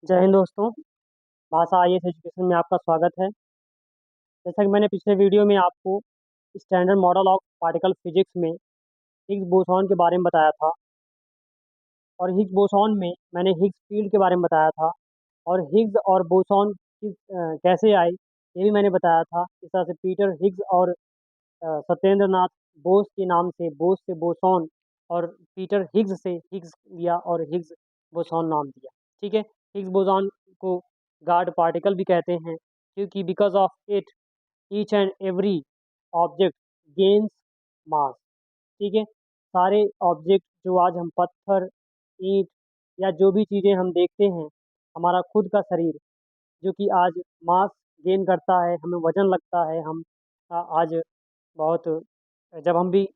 जय हिंद दोस्तों। भाषा आईएएस एजुकेशन में आपका स्वागत है। जैसा कि मैंने पिछले वीडियो में आपको standard model of particle physics में हिग्स बोसॉन के बारे में बताया था, और हिग्स बोसॉन में मैंने हिग्स फील्ड के बारे में बताया था, और हिग्स और बोसॉन कैसे आए ये भी मैंने बताया था। इस तरह से पीटर हिग्स और सत्येंद्र नाथ बोस के नाम से बोस से बोसॉन, और पीटर हिग्स से हिग्स लिया और हिग्स बोसॉन नाम दिया। ठीक है। हिग्स बोसॉन को गार्ड पार्टिकल भी कहते हैं, क्योंकि because of it each and every object gains mass. ठीक है। सारे ऑब्जेक्ट जो आज हम पत्थर, ईंट या जो भी चीज़ें हम देखते हैं, हमारा खुद का शरीर जो कि आज मास गेन करता है, हमें वजन लगता है। हम आज बहुत, जब हम भी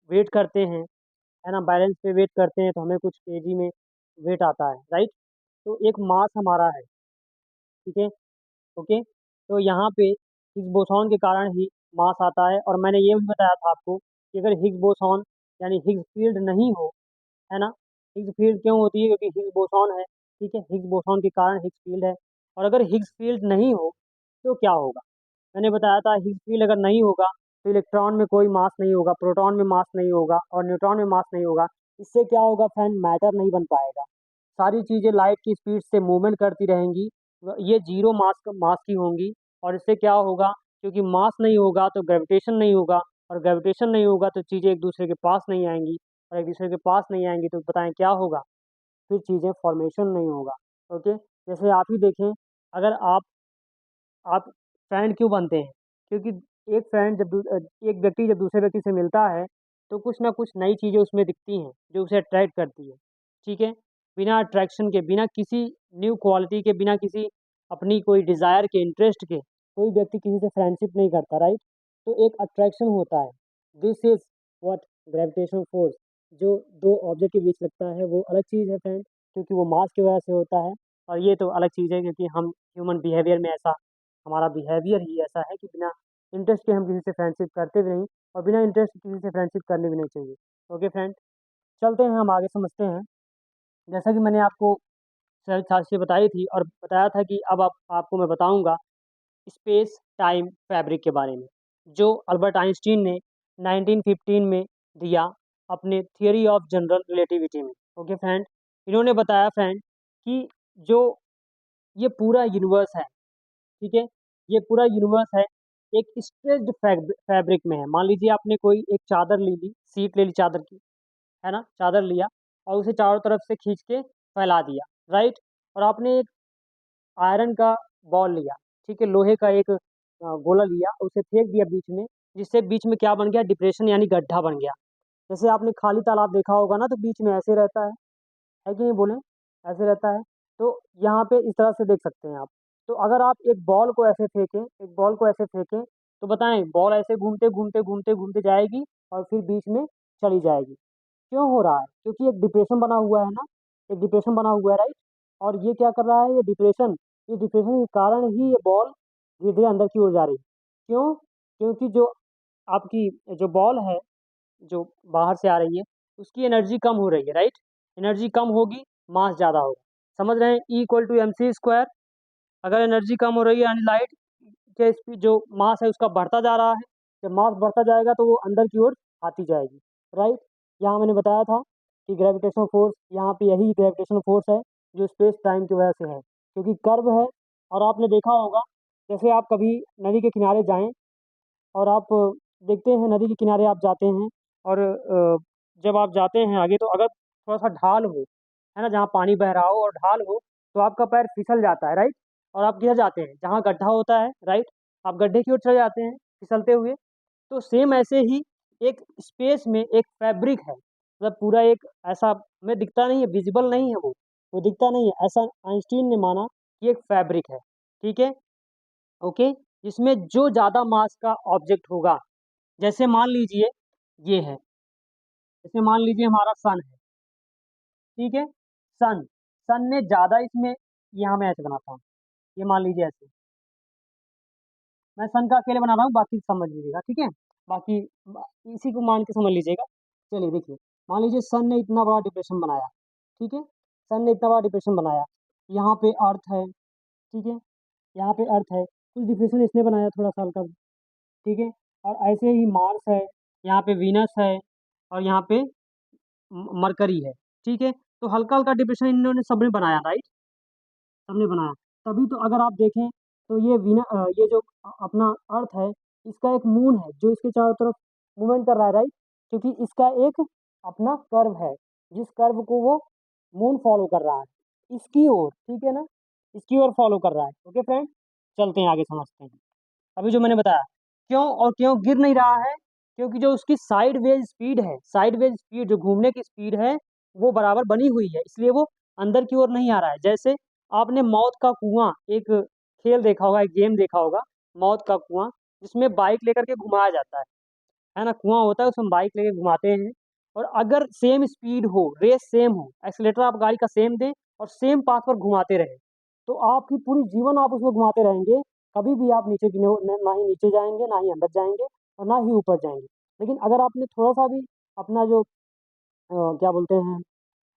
वेट करते हैं, है ना, बैलेंस पे वेट करते हैं, तो हमें कुछ केजी में वेट आता है, राइट। तो एक मास हमारा है। ठीक है। ओके। तो यहाँ पे हिग्स बोसॉन के कारण ही मास आता है। और मैंने ये भी बताया था आपको कि अगर हिग्स बोसॉन यानी हिग्स फील्ड नहीं हो, है ना, हिग्स फील्ड क्यों होती है? क्योंकि हिग्स बोसॉन है। ठीक है। हिग्स बोसॉन के कारण हिग्स फील्ड है। और अगर हिग्स फील्ड नहीं हो तो क्या होगा? मैंने बताया था हिग्स फील्ड अगर नहीं होगा तो इलेक्ट्रॉन में कोई मास नहीं होगा, प्रोटॉन में मास नहीं होगा, और न्यूट्रॉन में मास नहीं होगा। इससे क्या होगा फ्रेंड? मैटर नहीं बन पाएगा। सारी चीज़ें लाइट की स्पीड से मूवमेंट करती रहेंगी, ये जीरो मास मास की होंगी। और इससे क्या होगा? क्योंकि मास नहीं होगा तो ग्रेविटेशन नहीं होगा, और ग्रेविटेशन नहीं होगा तो चीज़ें एक दूसरे के पास नहीं आएंगी, और एक दूसरे के पास नहीं आएंगी तो बताएं क्या होगा? फिर चीज़ें फॉर्मेशन नहीं होगा। ओके। जैसे आप ही देखें, अगर आप फ्रेंड क्यों बनते हैं? क्योंकि एक फ्रेंड एक व्यक्ति जब दूसरे व्यक्ति से मिलता है तो कुछ ना कुछ नई चीज़ें उसमें दिखती हैं जो उसे अट्रैक्ट करती है। ठीक है। बिना अट्रैक्शन के, बिना किसी न्यू क्वालिटी के, बिना किसी अपनी कोई डिज़ायर के, इंटरेस्ट के, कोई व्यक्ति किसी से फ्रेंडशिप नहीं करता, राइट। तो एक अट्रैक्शन होता है। This is what gravitational force, जो दो ऑब्जेक्ट के बीच लगता है, वो अलग चीज़ है फ्रेंड, क्योंकि वो मास की वजह से होता है। और ये तो अलग चीज़ है क्योंकि हम ह्यूमन बिहेवियर में ऐसा, हमारा बिहेवियर ही ऐसा है कि बिना इंटरेस्ट के हम किसी से फ्रेंडशिप करते भी नहीं, और बिना इंटरेस्ट के किसी से फ्रेंडशिप करनी भी नहीं चाहिए। ओके फ्रेंड, चलते हैं हम आगे समझते हैं। जैसा कि मैंने आपको सर साक्ष्य बताई थी, और बताया था कि अब आपको मैं बताऊंगा स्पेस टाइम फैब्रिक के बारे में, जो अल्बर्ट आइंस्टीन ने 1915 में दिया अपने थियरी ऑफ जनरल रिलेटिविटी में। ओके फ्रेंड, इन्होंने बताया फ्रेंड कि जो ये पूरा यूनिवर्स है, ठीक है, ये पूरा यूनिवर्स है, एक स्ट्रेच्ड फैब्रिक में है। मान लीजिए आपने कोई एक चादर ले ली, सीट ले ली चादर की, है ना, चादर लिया और उसे चारों तरफ से खींच के फैला दिया, राइट। और आपने एक आयरन का बॉल लिया, ठीक है, लोहे का एक गोला लिया, उसे फेंक दिया बीच में, जिससे बीच में क्या बन गया? डिप्रेशन यानी गड्ढा बन गया। जैसे आपने खाली तालाब देखा होगा ना, तो बीच में ऐसे रहता है कि नहीं बोले? ऐसे रहता है। तो यहाँ पे इस तरह से देख सकते हैं आप। तो अगर आप एक बॉल को ऐसे फेंकें, एक बॉल को ऐसे फेंकें, तो बताएं बॉल ऐसे घूमते घूमते घूमते घूमते जाएगी और फिर बीच में चली जाएगी। क्यों हो रहा है? क्योंकि एक डिप्रेशन बना हुआ है ना, एक डिप्रेशन बना हुआ है, राइट। और ये क्या कर रहा है? ये डिप्रेशन के कारण ही ये बॉल धीरे धीरे अंदर की ओर जा रही है। क्यों? क्योंकि जो आपकी जो बॉल है, जो बाहर से आ रही है, उसकी एनर्जी कम हो रही है, राइट। एनर्जी कम होगी, मास ज़्यादा होगा। समझ रहे हैं? E = mc²। अगर एनर्जी कम हो रही है यानी लाइट के स्पीड, जो मास है उसका बढ़ता जा रहा है, जब मास बढ़ता जाएगा तो वो अंदर की ओर आती जाएगी, राइट। यहाँ मैंने बताया था कि ग्रेविटेशनल फोर्स, यहाँ पे यही ग्रेविटेशनल फोर्स है जो स्पेस टाइम की वजह से है, क्योंकि कर्व है। और आपने देखा होगा, जैसे आप कभी नदी के किनारे जाएं और आप देखते हैं, नदी के किनारे आप जाते हैं, और जब आप जाते हैं आगे, तो अगर थोड़ा सा ढाल हो, है ना, जहाँ पानी बह रहा हो और ढाल हो, तो आपका पैर फिसल जाता है, राइट। और आप गिर जाते हैं जहाँ गड्ढा होता है, राइट। आप गड्ढे की ओर चले जाते हैं फिसलते हुए। तो सेम ऐसे ही एक स्पेस में एक फैब्रिक है, मतलब पूरा एक ऐसा, हमें दिखता नहीं है, विजिबल नहीं है, वो दिखता नहीं है, ऐसा आइंस्टीन ने माना कि एक फैब्रिक है। ठीक है। ओके। जिसमें जो ज़्यादा मास का ऑब्जेक्ट होगा, जैसे मान लीजिए ये है, जैसे मान लीजिए हमारा सन है, ठीक है। सन सन ने ज़्यादा इसमें, यहाँ मैं ऐसे बनाता हूँ, ये मान लीजिए ऐसे, मैं सन का अकेले बना रहा हूँ, बाकी समझ लीजिएगा, ठीक है। बाकी इसी को मान के समझ लीजिएगा। चलिए देखिए, मान लीजिए सन ने इतना बड़ा डिप्रेशन बनाया, ठीक है। सन ने इतना बड़ा डिप्रेशन बनाया, यहाँ पे अर्थ है, ठीक है, यहाँ पे अर्थ है, कुछ डिफिनेशन इसने बनाया थोड़ा सा हल्का, ठीक है। और ऐसे ही मार्स है, यहाँ पे वीनस है, और यहाँ पे मरकरी है, ठीक है। तो हल्का हल्का डिफिनेशन इन्होंने सबने बनाया, राइट, सबने बनाया। तभी तो अगर आप देखें तो ये जो अपना अर्थ है, इसका एक मून है जो इसके चारों तरफ मूवमेंट कर रहा है, राइट, क्योंकि इसका एक अपना कर्व है, जिस कर्व को वो मून फॉलो कर रहा है इसकी ओर, ठीक है ना, इसकी ओर फॉलो कर रहा है। ओके फ्रेंड, चलते हैं आगे, समझते हैं। अभी जो मैंने बताया, क्यों और क्यों गिर नहीं रहा है, क्योंकि जो उसकी साइडवेज स्पीड है, साइडवेज स्पीड जो घूमने की स्पीड है, वो बराबर बनी हुई है, इसलिए वो अंदर की ओर नहीं आ रहा है। जैसे आपने मौत का कुआं एक खेल देखा होगा, एक गेम देखा होगा, मौत का कुआं, जिसमें बाइक लेकर के घुमाया जाता है ना, कुआं होता है उसमें बाइक लेके घुमाते हैं। और अगर सेम स्पीड हो, रेस सेम हो, एक्सीलेटर आप गाड़ी का सेम दें और सेम पाथ पर घुमाते रहे, तो आपकी पूरी जीवन आप उसमें घुमाते रहेंगे, कभी भी आप नीचे की ना ही नीचे जाएंगे, ना ही अंदर जाएंगे, और ना ही ऊपर जाएंगे। लेकिन अगर आपने थोड़ा सा भी अपना जो क्या बोलते हैं,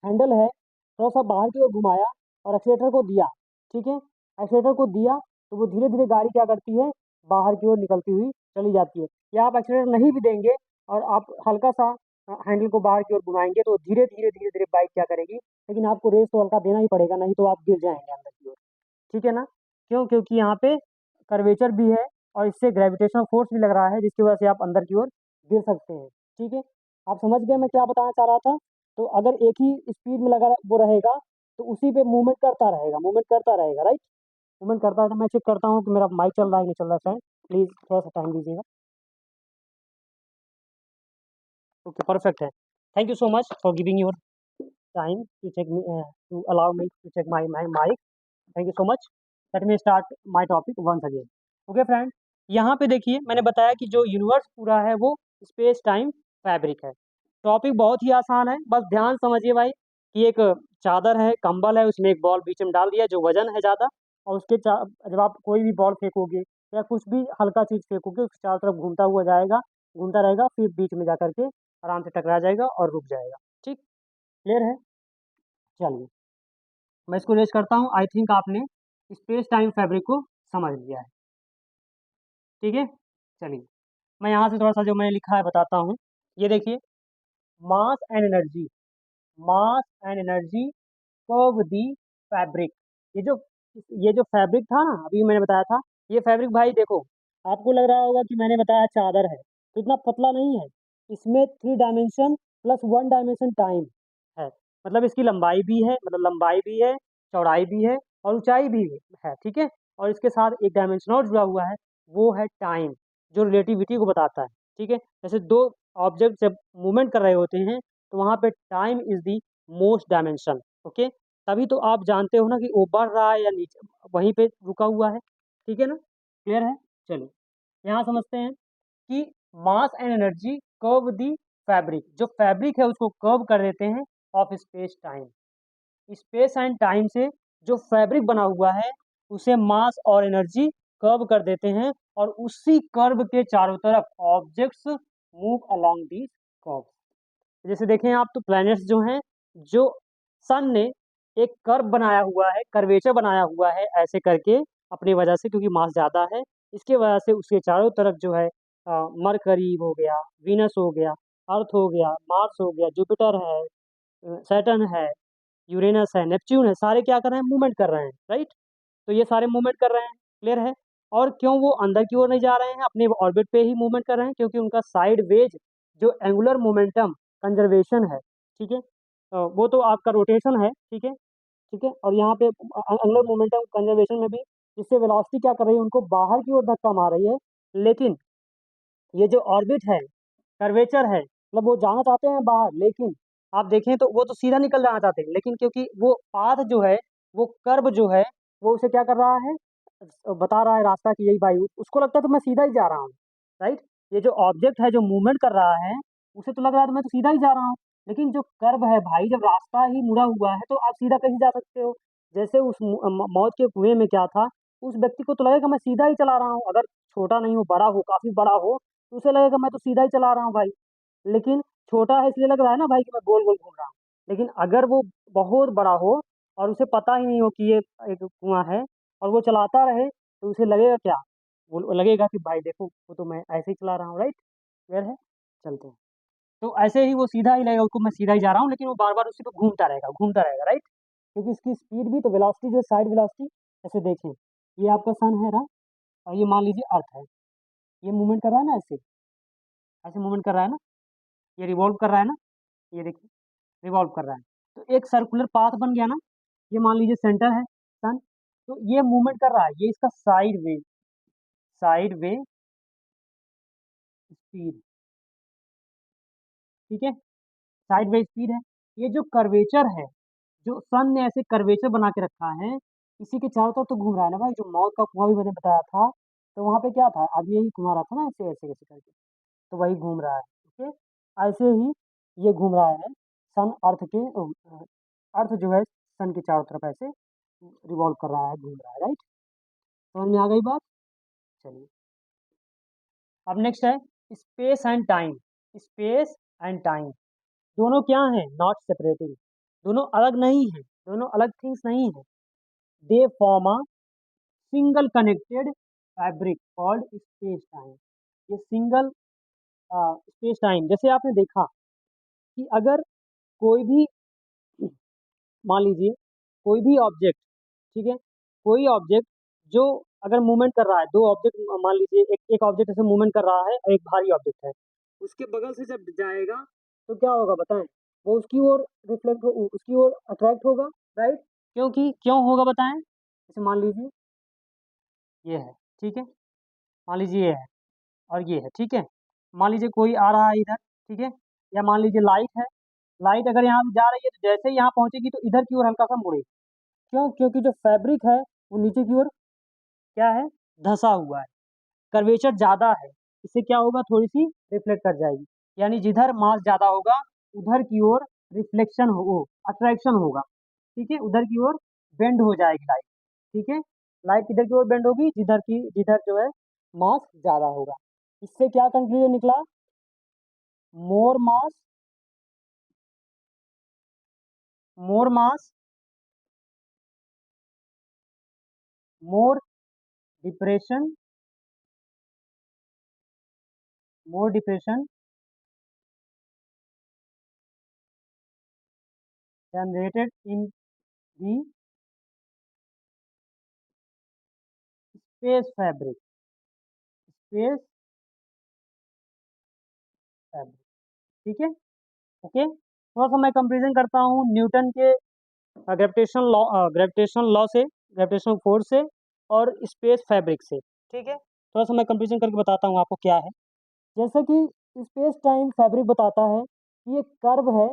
हैंडल है, थोड़ा सा बाहर की ओर घुमाया और एक्सीलेटर को दिया, ठीक है, एक्सीलेटर को दिया, तो वो धीरे धीरे गाड़ी क्या करती है, बाहर की ओर निकलती हुई चली जाती है। या आप एक्सीलेटर नहीं भी देंगे और आप हल्का सा हैंडल को बाहर की ओर घुमाएंगे, तो धीरे धीरे धीरे धीरे बाइक क्या करेगी, लेकिन आपको रेस तो हल्का देना ही पड़ेगा, नहीं तो आप गिर जाएंगे अंदर की ओर, ठीक है ना। क्यों, क्योंकि यहाँ पे कर्वेचर भी है और इससे ग्रेविटेशनल फोर्स भी लग रहा है, जिसकी वजह से आप अंदर की ओर गिर सकते हैं, ठीक है। आप समझ गए मैं क्या बताना चाह रहा था। तो अगर एक ही स्पीड में लगा वो रहेगा, तो उसी पे मूवमेंट करता रहेगा, मूवमेंट करता रहेगा, राइट, मूवमेंट करता है। तो मैं चेक करता हूँ कि मेरा माइक चल रहा है कि नहीं चल रहा है, फ्रेंड प्लीज़ थोड़ा सा टाइम दीजिएगा। ओके, परफेक्ट है। Thank you so much for giving your time to check me, to allow me to check my my mic. Thank you so much. Let me start my topic once again. Okay friend, यहाँ पे देखिए मैंने बताया कि जो universe पूरा है वो स्पेस टाइम फैब्रिक है। टॉपिक बहुत ही आसान है, बस ध्यान समझिए भाई कि एक चादर है, कंबल है, उसमें एक बॉल बीच में डाल दिया जो वजन है ज़्यादा, और उसके जब आप कोई भी बॉल फेंकोगे या कुछ भी हल्का चीज़ फेंकोगे, उसके चारों तरफ घूमता हुआ जाएगा, घूमता रहेगा, फिर बीच में जा करके आराम से टकरा जाएगा और रुक जाएगा। ठीक, क्लियर है। चलिए मैं इसको रेस करता हूँ। आई थिंक आपने स्पेस टाइम फैब्रिक को समझ लिया है, ठीक है। चलिए मैं यहाँ से थोड़ा सा जो मैंने लिखा है बताता हूँ। ये देखिए, mass and energy, mass and energy of the fabric. ये जो ये जो फैब्रिक था ना, अभी मैंने बताया था, ये फैब्रिक भाई देखो, आपको लग रहा होगा कि मैंने बताया चादर है, तो इतना पतला नहीं है। इसमें 3 डायमेंशन प्लस 1 डायमेंशन टाइम है, मतलब इसकी लंबाई भी है, मतलब लंबाई भी है, चौड़ाई भी है, और ऊंचाई भी है, ठीक है। और इसके साथ एक डायमेंशन और जुड़ा हुआ है, वो है टाइम, जो रिलेटिविटी को बताता है, ठीक है। जैसे दो ऑब्जेक्ट जब मूवमेंट कर रहे होते हैं, तो वहाँ पे time is the most dimension, okay. तभी तो आप जानते हो ना कि वो बढ़ रहा है या नीचे वहीं पे रुका हुआ है, ठीक है ना, क्लियर है। चलिए यहाँ समझते हैं कि mass and energy curve the fabric, जो फैब्रिक है उसको कर्व कर देते हैं of space time. Space and time से जो फैब्रिक बना हुआ है उसे मास और एनर्जी कर्व कर देते हैं, और उसी कर्व के चारों तरफ objects move along this curve. जैसे देखें आप, तो प्लैनेट्स जो हैं, जो सन ने एक कर्व बनाया हुआ है, कर्वेचर बनाया हुआ है ऐसे करके, अपनी वजह से, क्योंकि मास ज़्यादा है, इसके वजह से उसके चारों तरफ जो है मरकरी हो गया, वीनस हो गया, अर्थ हो गया, मार्स हो गया, जुपिटर है, सैटर्न है, यूरेनस है, नेपच्यून है, सारे क्या कर रहे हैं, मूवमेंट कर रहे हैं, राइट। तो ये सारे मूवमेंट कर रहे हैं, क्लियर है। और क्यों वो अंदर की ओर नहीं जा रहे हैं, अपने ऑर्बिट पे ही मूवमेंट कर रहे हैं, क्योंकि उनका साइड वेज जो एंगुलर मोमेंटम कंजर्वेशन है, ठीक है, वो तो आपका रोटेशन है, ठीक है, ठीक है। और यहाँ पे एंगुलर मोमेंटम कंजर्वेशन में भी जिससे वेलोसिटी क्या कर रही है, उनको बाहर की ओर धक्का मार रही है। लेकिन ये जो ऑर्बिट है, कर्वेचर है, मतलब वो जाना चाहते हैं बाहर, लेकिन आप देखें तो वो तो सीधा निकल जाना चाहते हैं, लेकिन क्योंकि वो पाथ जो है, वो कर्व जो है, वो उसे क्या कर रहा है, बता रहा है रास्ता कि यही भाई, उसको लगता है तो मैं सीधा ही जा रहा हूँ, राइट। ये जो ऑब्जेक्ट है जो मूवमेंट कर रहा है, उसे तो लग रहा है तो मैं तो सीधा ही जा रहा हूँ, लेकिन जो कर्व है भाई, जब रास्ता ही मुड़ा हुआ है तो आप सीधा कैसे जा सकते हो। जैसे उस मौत के कुएं में क्या था, उस व्यक्ति को तो लगेगा मैं सीधा ही चला रहा हूँ, अगर छोटा नहीं हो, बड़ा हो, काफी बड़ा हो, तो उसे लगेगा मैं तो सीधा ही चला रहा हूँ भाई। लेकिन छोटा है इसलिए लग रहा है ना भाई कि मैं गोल गोल घूम रहा हूँ। लेकिन अगर वो बहुत बड़ा हो, और उसे पता ही नहीं हो कि ये एक कुआँ है और वो चलाता रहे, तो उसे लगेगा क्या? वो लगेगा कि भाई देखो, वो तो मैं ऐसे ही चला रहा हूँ, राइट? क्लियर है? चलते हैं। तो ऐसे ही वो सीधा ही लगेगा उसको, मैं सीधा ही जा रहा हूँ, लेकिन वो बार-बार उसी पे घूमता रहेगा, राइट? क्योंकि इसकी स्पीड भी तो वेलोसिटी जो साइड वेलोसिटी, ऐसे देखें, ये आपका सन है ना, और ये मान लीजिए अर्थ है। ये मूवमेंट कर रहा है ना ऐसे, ऐसे मूवमेंट कर रहा है ना, ये रिवॉल्व कर रहा है ना, ये देखिए रिवॉल्व कर रहा है। तो एक सर्कुलर पाथ बन गया ना, ये मान लीजिए सेंटर है सन, तो ये मूवमेंट कर रहा है, ये इसका साइड वे स्पीड, ठीक है? साइड वे स्पीड है। ये जो कर्वेचर है, जो सन ने ऐसे कर्वेचर बना के रखा है, इसी के चारों तरफ तो घूम रहा है ना भाई, जो मौत का कुआं भी मैंने बताया था, तो वहाँ पे क्या था, आदमी यही घुमा रहा था ना, ऐसे ऐसे ऐसे करके, तो वही घूम रहा है, ओके? ऐसे ही ये घूम रहा है, सन अर्थ के अर्थ जो है सन के चारों तरफ ऐसे रिवॉल्व कर रहा है, घूम रहा है, राइट? समझ में आ गई बात? चलिए, अब नेक्स्ट है space and time. Space and time दोनों क्या हैं? नॉट सेपरेटिंग, दोनों अलग नहीं है, दोनों अलग थिंग्स नहीं है। They form a single connected fabric called space time. ये सिंगल स्पेस टाइम, जैसे आपने देखा कि अगर कोई भी, मान लीजिए कोई भी ऑब्जेक्ट, ठीक है, कोई ऑब्जेक्ट जो अगर मूवमेंट कर रहा है, दो ऑब्जेक्ट मान लीजिए, एक एक ऑब्जेक्ट ऐसे मूवमेंट कर रहा है और एक भारी ऑब्जेक्ट है, उसके बगल से जब जाएगा तो क्या होगा बताएं? वो उसकी ओर रिफ्लेक्ट हो, उसकी ओर अट्रैक्ट होगा, राइट? क्योंकि क्यों होगा बताएं? जैसे मान लीजिए ये है, ठीक है, मान लीजिए ये है और ये है, ठीक है, मान लीजिए कोई आ रहा है इधर, ठीक है, या मान लीजिए लाइट है, लाइट अगर यहाँ से जा रही है तो जैसे ही यहाँ पहुंचेगी तो इधर की ओर हल्का सा मुड़ेगी। क्यों? क्योंकि जो फैब्रिक है वो नीचे की ओर क्या है, धंसा हुआ है, कर्वेचर ज़्यादा है, इससे क्या होगा, थोड़ी सी रिफ्लेक्ट कर जाएगी, यानी जिधर मास ज़्यादा होगा उधर की ओर रिफ्लेक्शन हो, अट्रैक्शन होगा, ठीक है, उधर की ओर बेंड हो जाएगी लाइट, ठीक है, लाइट किधर की ओर बेंड होगी, जिधर जो है मास ज़्यादा होगा। इससे क्या कंक्लूजन निकला? More mass, more mass more depression, more depression generated in the space fabric, space fabric, ठीक है, ओके? थोड़ा सा मैं कंपेरिजन करता हूँ न्यूटन के ग्रेविटेशनल फोर्स से और स्पेस फैब्रिक से, ठीक है? थोड़ा सा मैं कंपेरिजन करके बताता हूँ आपको क्या है। जैसे कि स्पेस टाइम फैब्रिक बताता है कि ये कर्व है,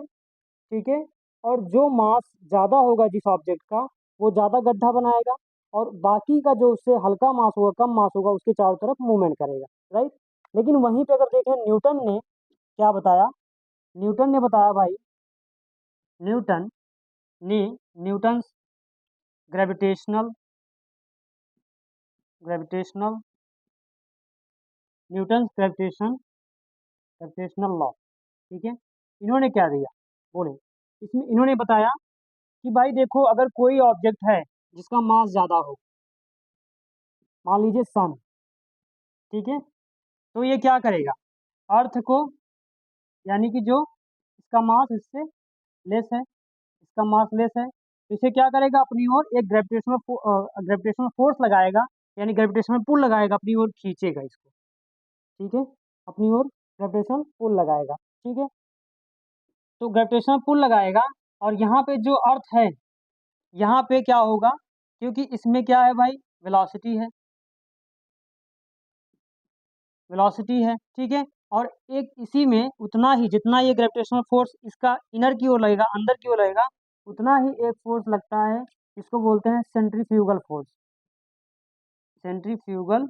ठीक है, और जो मास ज़्यादा होगा जिस ऑब्जेक्ट का, वो ज़्यादा गड्ढा बनाएगा, और बाकी का जो उससे हल्का मास होगा, कम मास होगा, उसके चारों तरफ मूवमेंट करेगा, राइट? लेकिन वहीं पे अगर देखें, न्यूटन ने क्या बताया? न्यूटन ने बताया भाई, न्यूटन ने Newton's gravitational gravitational Newton's gravitational law, ठीक है, इन्होंने क्या दिया, बोले, इसमें इन्होंने बताया कि भाई देखो, अगर कोई ऑब्जेक्ट है जिसका मास ज़्यादा हो, मान लीजिए सन, ठीक है, तो ये क्या करेगा, अर्थ को, यानी कि जो इसका मास इससे लेस है, इसका मास लेस है, तो इसे क्या करेगा, अपनी ओर एक ग्रेविटेशनल फोर्स लगाएगा, यानी ग्रेविटेशनल पुल लगाएगा, अपनी ओर खींचेगा इसको, ठीक है, अपनी ओर ग्रेविटेशनल पुल लगाएगा, ठीक है, तो ग्रेविटेशनल पुल लगाएगा, और यहाँ पे जो अर्थ है, यहाँ पे क्या होगा, क्योंकि इसमें क्या है भाई, वेलोसिटी है, वेलोसिटी है, ठीक है, और एक इसी में उतना ही, जितना ये ग्रेविटेशनल फोर्स इसका इनर की ओर लगेगा, अंदर की ओर लगेगा, उतना ही एक फोर्स लगता है, इसको बोलते हैं सेंट्रीफ्यूगल फोर्स, सेंट्रीफ्यूगल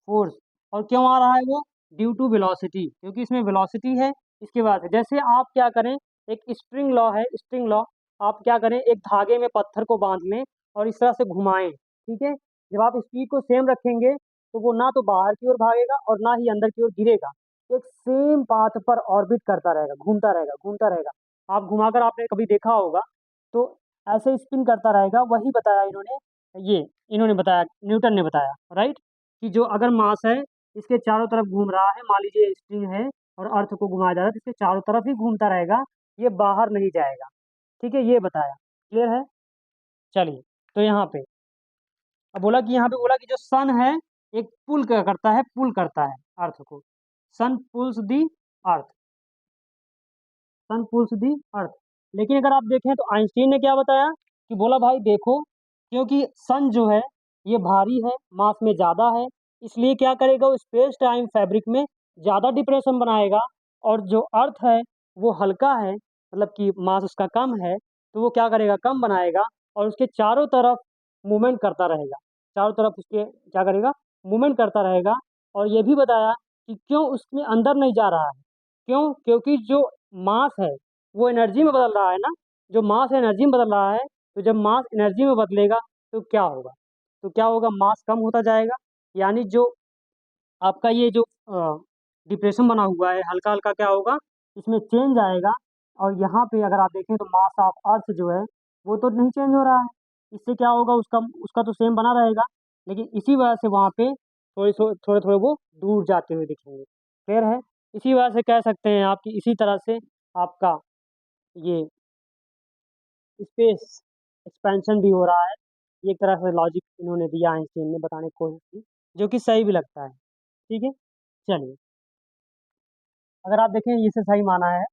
फोर्स। और क्यों आ रहा है वो? ड्यू टू वेलोसिटी, क्योंकि इसमें वेलोसिटी है, इसके बाद जैसे आप क्या करें, एक स्प्रिंग लॉ है, स्प्रिंग लॉ, आप क्या करें, एक धागे में पत्थर को बांध लें और इस तरह से घुमाएं, ठीक है, जब आप स्पीड को सेम रखेंगे तो वो ना तो बाहर की ओर भागेगा और ना ही अंदर की ओर गिरेगा, एक सेम पाथ पर ऑर्बिट करता रहेगा, घूमता रहेगा, घूमता रहेगा। आप घुमाकर आपने कभी देखा होगा तो ऐसे स्पिन करता रहेगा, वही बताया इन्होंने, ये इन्होंने बताया, न्यूटन ने बताया, राइट, कि जो अगर मास है इसके चारों तरफ घूम रहा है, मान लीजिए स्प्रिंग है और अर्थ को घुमाया जा रहा है, तो इसके चारों तरफ ही घूमता रहेगा, ये बाहर नहीं जाएगा। ठीक है, ये बताया, क्लियर है। चलिए, तो यहाँ पे अब बोला कि यहाँ पे बोला कि जो सन है एक पुल करता है, पुल करता है अर्थ को, सन पुल्स दी अर्थ, सन पुल्स दी अर्थ। लेकिन अगर आप देखें तो आइंस्टीन ने क्या बताया, कि बोला भाई देखो, क्योंकि सन जो है ये भारी है, मास में ज़्यादा है, इसलिए क्या करेगा, वो स्पेस टाइम फैब्रिक में ज़्यादा डिप्रेशन बनाएगा, और जो अर्थ है वो हल्का है, मतलब कि मास उसका कम है, तो वो क्या करेगा, कम बनाएगा, और उसके चारों तरफ मूवमेंट करता रहेगा, चारों तरफ उसके क्या करेगा, मूवमेंट करता रहेगा। और ये भी बताया कि क्यों उसमें अंदर नहीं जा रहा है, क्यों, क्योंकि जो मास है वो एनर्जी में बदल रहा है ना, जो मास एनर्जी में बदल रहा है, तो जब मास एनर्जी में बदलेगा तो क्या होगा, तो क्या होगा, मास कम होता जाएगा, यानी जो आपका ये जो डिप्रेशन बना हुआ है हल्का हल्का, क्या होगा, इसमें चेंज आएगा। और यहाँ पे अगर आप देखें तो मास ऑफ अर्थ जो है वो तो नहीं चेंज हो रहा है, इससे क्या होगा, उसका उसका तो सेम बना रहेगा, लेकिन इसी वजह से वहाँ पे थोड़े थोड़े वो दूर जाते हुए दिखेंगे, क्लियर है। इसी वजह से कह सकते हैं आप कि इसी तरह से आपका ये स्पेस एक्सपेंशन भी हो रहा है। ये एक तरह से लॉजिक इन्होंने दिया, आइंस्टीन ने बताने की कोशिश की, जो कि सही भी लगता है। ठीक है, चलिए, अगर आप देखें इसे सही माना है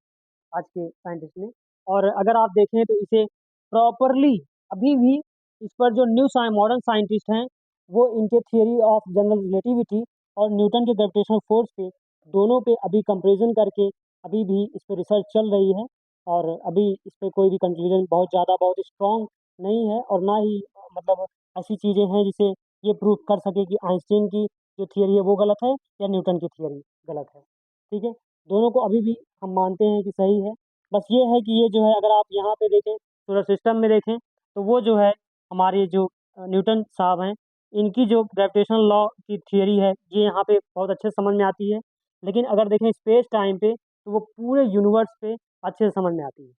आज के साइंटिस्ट ने, और अगर आप देखें तो इसे प्रॉपरली अभी भी इस पर जो न्यू मॉडर्न साइंटिस्ट हैं वो इनके थियरी ऑफ जनरल रिलेटिविटी और न्यूटन के ग्रेविटेशनल फोर्स पे, दोनों पे अभी कंपैरिजन करके अभी भी इस पर रिसर्च चल रही है। और अभी इस पर कोई भी कंक्लूजन बहुत ज़्यादा बहुत स्ट्रॉन्ग नहीं है, और ना ही मतलब ऐसी चीज़ें हैं जिसे ये प्रूव कर सके कि आइंस्टीन की जो थियरी है वो गलत है या न्यूटन की थियरी गलत है। ठीक है, दोनों को अभी भी हम मानते हैं कि सही है। बस ये है कि ये जो है, अगर आप यहाँ पे देखें सोलर सिस्टम में देखें, तो वो जो है हमारे जो न्यूटन साहब हैं, इनकी जो ग्रेविटेशनल लॉ की थियरी है ये यहाँ पे बहुत अच्छे से समझ में आती है। लेकिन अगर देखें स्पेस टाइम पे, तो वो पूरे यूनिवर्स पे अच्छे से समझ में आती है।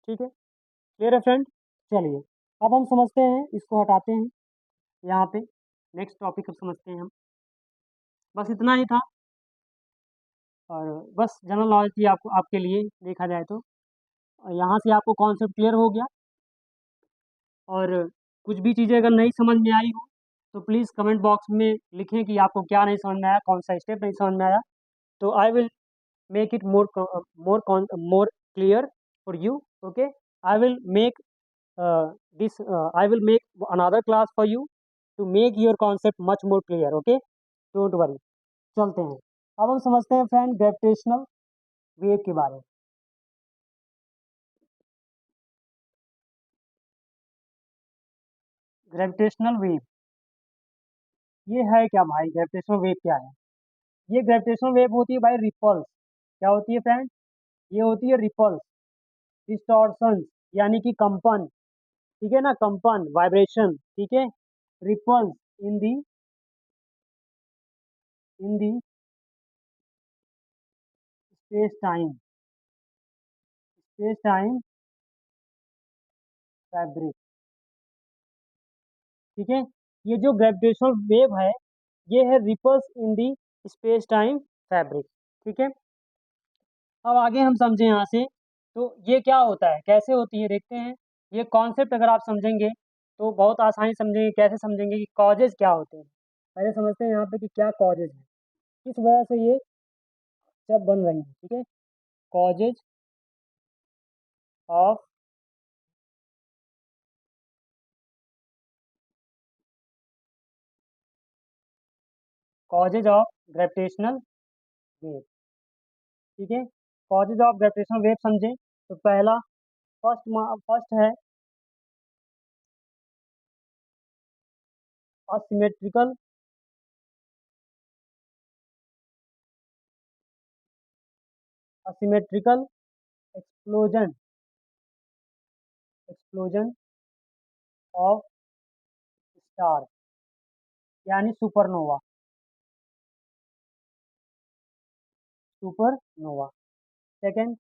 ठीक है, क्लियर है फ्रेंड। चलिए, अब हम समझते हैं, इसको हटाते हैं यहाँ पे, नेक्स्ट टॉपिक अब समझते हैं हम। बस इतना ही था, और बस जनरल नॉलेज थी आपको, आपके लिए देखा जाए तो। यहाँ से आपको कॉन्सेप्ट क्लियर हो गया, और कुछ भी चीज़ें अगर नहीं समझ में आई हो तो प्लीज़ कमेंट बॉक्स में लिखें कि आपको क्या नहीं समझ में आया, कौन सा स्टेप नहीं समझ में आया, तो I will make it more clear for you. Okay, I will make I will make another class for you to make your concept much more clear. Okay, don't worry, चलते हैं। अब हम समझते हैं फ्रेंड ग्रेविटेशनल वेव के बारे में। Gravitational wave ये है क्या भाई, ग्रेविटेशनल वेव क्या है, ये ग्रेविटेशनल वेव होती है भाई रिपल्स। क्या होती है फ्रेंड, ये होती है रिपल्स, डिस्टॉर्शन, यानी कि कंपन। ठीक है ना, कंपन, वाइब्रेशन, ठीक है, ripples in the in the space time fabric. ठीक है, ये जो ग्रेविटेशनल वेव है ये है ripples in the space time fabric. ठीक है, अब आगे हम समझें यहाँ से, तो ये क्या होता है, कैसे होती है, देखते हैं। ये कॉन्सेप्ट अगर आप समझेंगे तो बहुत आसानी समझेंगे, कैसे समझेंगे कि कॉजेज क्या होते हैं। पहले समझते हैं यहाँ पे कि क्या कॉजेज है, किस वजह से ये सब बन रही है। ठीक है, causes of causes of gravitational wave. ठीक है, कॉजेज ऑफ ग्रेविटेशनल वेव समझें तो पहला, फर्स्ट है asymmetrical asymmetrical explosion explosion of star, यानी supernova. Supernova. Second,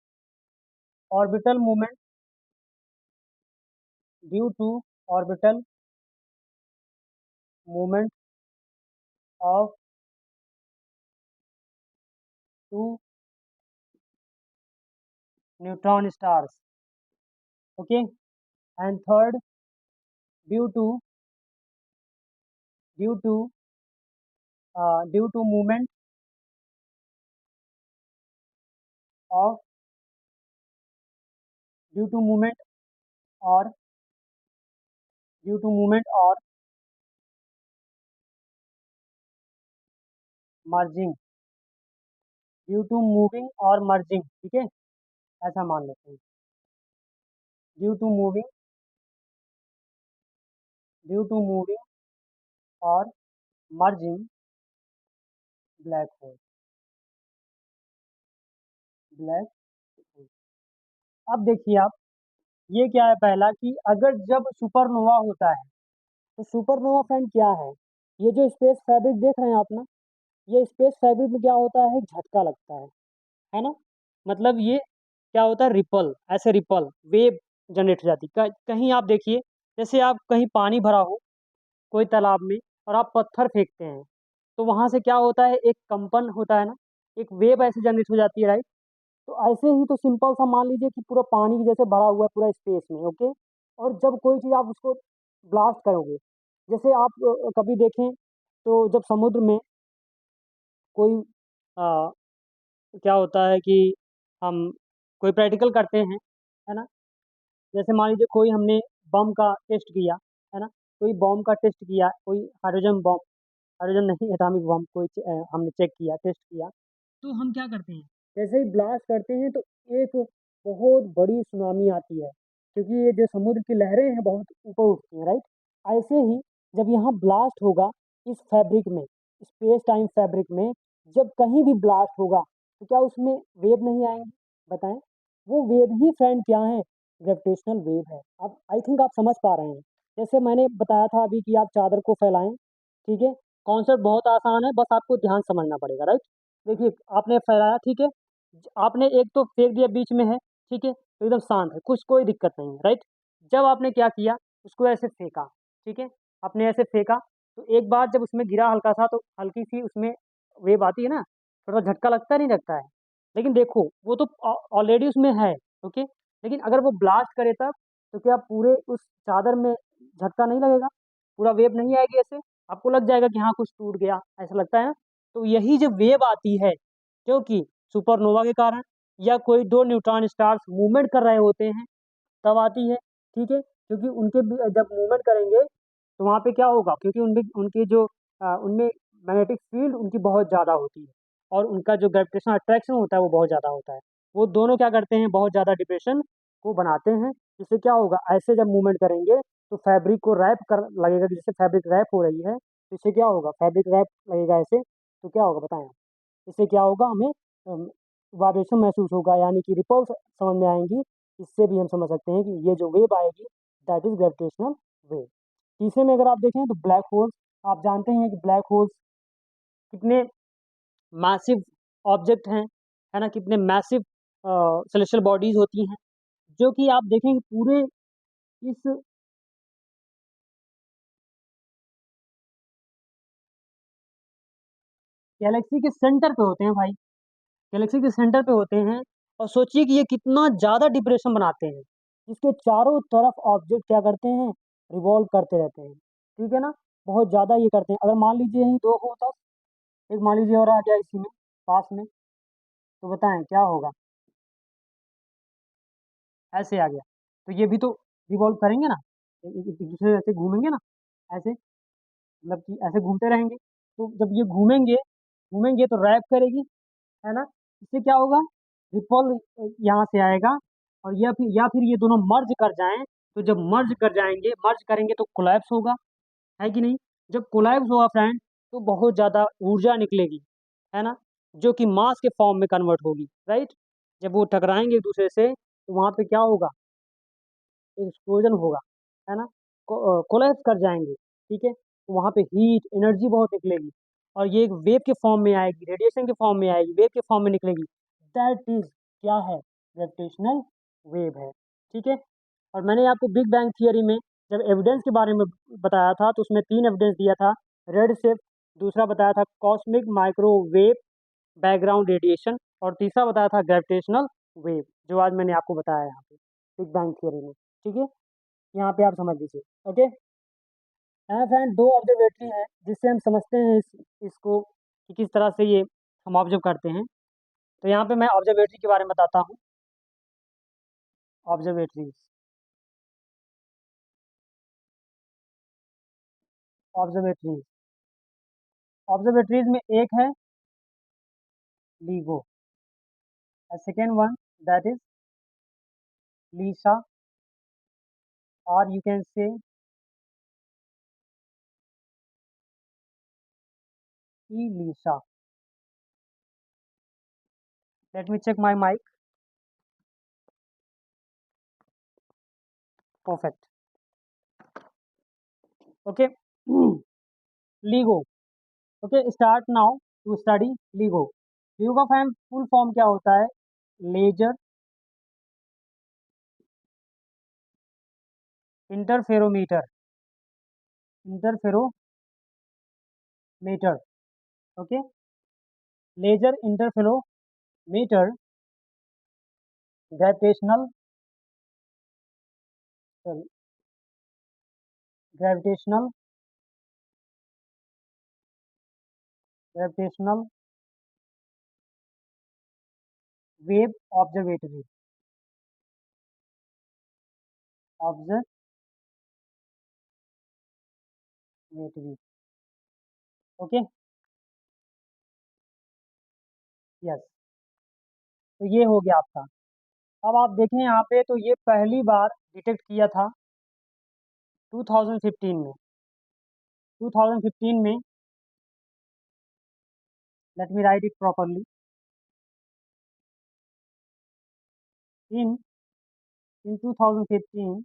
orbital movement due to orbital movement of two neutron stars. Okay. And third, due to due to due to movement of due to movement और due to movement और merging. Due to moving और merging. ठीक है, ऐसा मान लेते हैं. Due to moving due to moving और merging black hole. Black hole. अब देखिए आप, ये क्या है पहला कि अगर जब सुपरनोवा होता है तो सुपरनोवा फ्रेंड क्या है, ये जो स्पेस फैब्रिक देख रहे हैं आप ना, ये स्पेस फैब्रिक में क्या होता है, झटका लगता है ना. मतलब ये क्या होता है, रिपल, ऐसे रिपल वेव जनरेट हो जाती है. कहीं आप देखिए, जैसे आप कहीं पानी भरा हो कोई तालाब में और आप पत्थर फेंकते हैं, तो वहाँ से क्या होता है, एक कंपन होता है ना, एक वेव ऐसे जनरेट हो जाती है, राइट. तो ऐसे ही तो सिंपल सा मान लीजिए कि पूरा पानी की जैसे भरा हुआ है पूरा स्पेस में. ओके. और जब कोई चीज़ आप उसको ब्लास्ट करोगे, जैसे आप कभी देखें तो जब समुद्र में कोई आ, क्या होता है कि हम कोई प्रैक्टिकल करते हैं, है ना. जैसे मान लीजिए कोई हमने बम का टेस्ट किया, है ना. कोई बम का टेस्ट किया, कोई हाइड्रोजन बम, हाइड्रोजन नहीं, एटॉमिक बम कोई हमने चेक किया, टेस्ट किया. तो हम क्या करते हैं, जैसे ही ब्लास्ट करते हैं तो एक बहुत बड़ी सुनामी आती है, क्योंकि ये जो समुद्र की लहरें हैं बहुत ऊपर उठती हैं, राइट. ऐसे ही जब यहाँ ब्लास्ट होगा इस फैब्रिक में, स्पेस टाइम फैब्रिक में, जब कहीं भी ब्लास्ट होगा तो क्या उसमें वेव नहीं आएंगी, बताएं. वो वेव ही फ्रेंड क्या है, ग्रेविटेशनल वेव है. अब आई थिंक आप समझ पा रहे हैं. जैसे मैंने बताया था अभी कि आप चादर को फैलाएं. ठीक है, कॉन्सेप्ट बहुत आसान है, बस आपको ध्यान समझना पड़ेगा, राइट. देखिए, आपने फैलाया, ठीक है, आपने एक तो फेंक दिया बीच में है, ठीक है, तो एकदम शांत है, कुछ कोई दिक्कत नहीं है, राइट. जब आपने क्या किया, उसको ऐसे फेंका, ठीक है, आपने ऐसे फेंका, तो एक बार जब उसमें गिरा हल्का सा तो हल्की सी उसमें वेव आती है ना, थोड़ा झटका लगता नहीं लगता है. लेकिन देखो वो तो ऑलरेडी उसमें है. ओके. लेकिन अगर वो ब्लास्ट करे तब, तो क्या पूरे उस चादर में झटका नहीं लगेगा, पूरा वेव नहीं आएगी ऐसे, आपको लग जाएगा कि हाँ कुछ टूट गया, ऐसा लगता है ना. तो यही जब वेव आती है, क्योंकि सुपरनोवा के कारण या कोई दो न्यूट्रॉन स्टार्स मूवमेंट कर रहे होते हैं, तब आती है. ठीक है, क्योंकि उनके जब मूवमेंट करेंगे तो वहाँ पे क्या होगा, क्योंकि उनमें उनके जो उनमें मैग्नेटिक फील्ड उनकी बहुत ज़्यादा होती है और उनका जो ग्रेविटेशनल अट्रैक्शन होता है वो बहुत ज़्यादा होता है. वो दोनों क्या करते हैं, बहुत ज़्यादा डिप्रेशन को बनाते हैं. जिससे क्या होगा, ऐसे जब मूवमेंट करेंगे तो फैब्रिक को रैप कर लगेगा कि जैसे फैब्रिक रैप हो रही है, तो इससे क्या होगा, फैब्रिक रैप लगेगा ऐसे, तो क्या होगा बताएं. इससे क्या होगा, हमें वाइब्रेशन महसूस होगा, यानी कि रिपल्स समझ में आएंगी. इससे भी हम समझ सकते हैं कि ये जो वेव आएगी दैट इज ग्रेविटेशनल वेव. तीसरे में अगर आप देखें तो ब्लैक होल्स. आप जानते हैं कि ब्लैक होल्स कितने मैसिव ऑब्जेक्ट हैं, है ना, कितने मैसिव सेलेस्टियल बॉडीज होती हैं, जो कि आप देखेंगे पूरे इस गैलेक्सी के सेंटर पे होते हैं भाई. गैलेक्सी के सेंटर पे होते हैं. और सोचिए कि ये कितना ज़्यादा डिप्रेशन बनाते हैं, जिसके चारों तरफ ऑब्जेक्ट क्या करते हैं, रिवॉल्व करते रहते हैं. ठीक है ना, बहुत ज़्यादा ये करते हैं. अगर मान लीजिए यही दो हो तब, एक मान लीजिए और आ गया इसी में पास में, तो बताएं क्या होगा, ऐसे आ गया, तो ये भी तो रिवॉल्व करेंगे ना, एक दूसरे से ऐसे घूमेंगे ना, ऐसे, मतलब कि ऐसे घूमते रहेंगे. तो जब ये घूमेंगे घूमेंगे तो रैप करेगी, है ना. इससे क्या होगा, रिपल यहाँ से आएगा, और या फिर ये दोनों मर्ज कर जाएं, तो जब मर्ज कर जाएंगे, मर्ज करेंगे तो कोलैप्स होगा, है कि नहीं. जब कोलैप्स होगा फ्रेंड, तो बहुत ज़्यादा ऊर्जा निकलेगी, है ना, जो कि मास के फॉर्म में कन्वर्ट होगी, राइट. जब वो टकराएंगे एक दूसरे से तो वहाँ पे क्या होगा, एक्सप्लोजन होगा, है ना, कोलैप्स कर जाएंगे. ठीक है, तो वहाँ पे हीट एनर्जी बहुत निकलेगी, और ये एक वेव के फॉर्म में आएगी, रेडिएशन के फॉर्म में आएगी, वेव के फॉर्म में निकलेगी. दैट इज क्या है, ग्रेविटेशनल वेव है. ठीक है. और मैंने आपको बिग बैंग थियरी में जब एविडेंस के बारे में बताया था तो उसमें 3 एविडेंस दिया था, रेड शिफ्ट, दूसरा बताया था कॉस्मिक माइक्रोवेव बैकग्राउंड रेडिएशन और तीसरा बताया था ग्रेविटेशनल वेव, जो आज मैंने आपको बताया यहाँ पे बिग बैंग थियरी में। ठीक है, यहाँ पे आप समझ लीजिए। ओके फ्रेंड, 2 ऑब्जर्वेटरी हैं जिससे हम समझते हैं इसको कि किस तरह से ये हम ऑब्जर्व करते हैं। तो यहाँ पे मैं ऑब्जर्वेटरी के बारे में बताता हूँ। ऑब्जर्वेटरीज ऑब्जर्वेटरीज ऑब्जर्वेटरीज में एक है LIGO, second one that is LISA, और you can say LISA. Let me check my mic. Perfect. Okay LIGO. Okay start now to study LIGO. LIGO का फुल फॉर्म क्या होता है? Laser interferometer. Interferometer. Okay, laser interferometer gravitational gravitational gravitational wave observatory. Observatory. Okay, yes. तो ये हो गया आपका। अब आप देखें यहाँ पे, तो ये पहली बार डिटेक्ट किया था 2015 में। 2015 में, let me write it properly, in 2015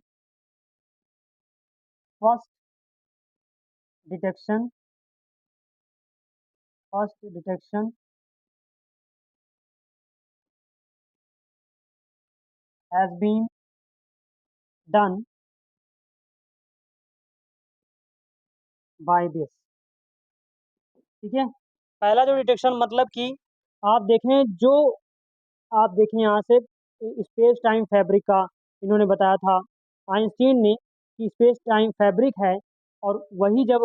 first detection first detection has been done by this. ठीक है, पहला जो डिटेक्शन मतलब कि आप देखें, जो आप देखें यहाँ से स्पेस टाइम फैब्रिक का इन्होंने बताया था आइंस्टीन ने कि स्पेस टाइम फैब्रिक है, और वही जब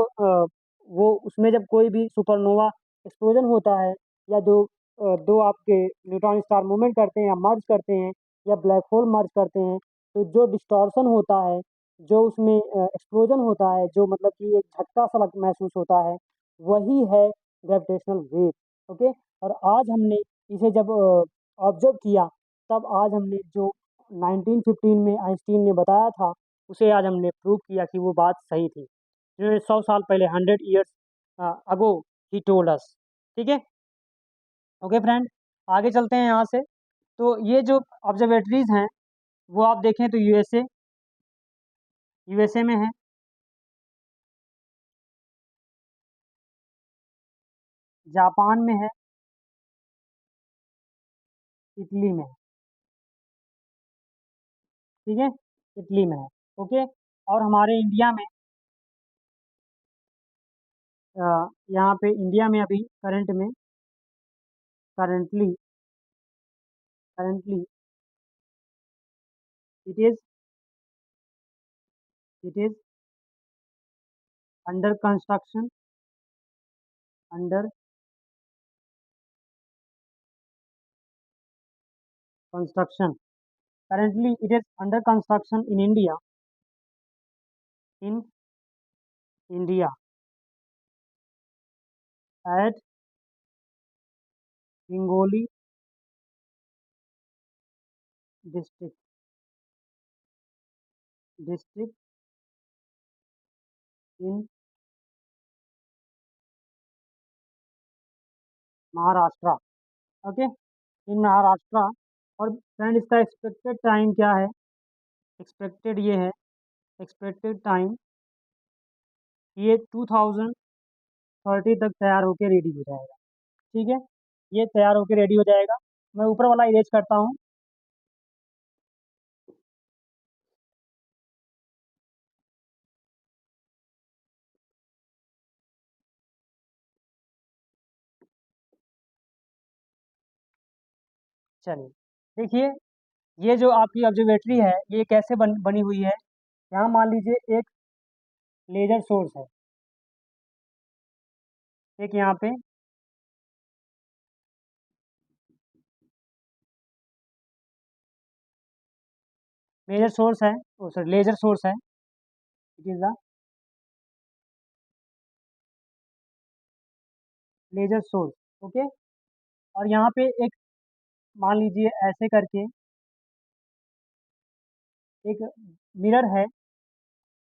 वो उसमें जब कोई भी सुपरनोवा एक्सप्लोजन होता है, या दो आपके न्यूट्रॉन स्टार मूवमेंट करते हैं या मर्ज करते हैं या ब्लैक होल मर्ज करते हैं, तो जो डिस्टॉर्शन होता है, जो उसमें एक्सप्लोजन होता है, जो मतलब कि एक झटका सा महसूस होता है, वही है ग्रेविटेशनल वेव। ओके, और आज हमने इसे जब ऑब्जर्व किया, तब आज हमने जो 1915 में आइंस्टीन ने बताया था, उसे आज हमने प्रूव किया कि वो बात सही थी, जिन्होंने 100 साल पहले 100 years ago he told us. ठीक है, ओके फ्रेंड, आगे चलते हैं यहाँ से। तो ये जो ऑब्जर्वेटरीज हैं वो आप देखें तो यूएसए में है, जापान में है, इटली में है। ठीक है, इटली में है। ओके, और हमारे इंडिया में यहाँ पे इंडिया में अभी currently currently it is it is under construction under construction currently it is under construction in India at Hingoli district in Maharashtra. Okay, in Maharashtra. और फ्रेंड, इसका एक्सपेक्टेड टाइम क्या है? एक्सपेक्टेड ये है, एक्सपेक्टेड टाइम ये 2030 तक तैयार होकर रेडी हो जाएगा। ठीक है, ये तैयार होकर रेडी हो जाएगा। मैं ऊपर वाला इरेज करता हूँ। चलिए देखिए, ये जो आपकी ऑब्जर्वेटरी है ये कैसे बनी हुई है। यहाँ मान लीजिए एक लेजर सोर्स है, एक यहाँ पे मेजर सोर्स है, ओ सॉरी लेजर सोर्स है, it is the laser source. Okay. और यहाँ पे एक मान लीजिए ऐसे करके एक मिरर है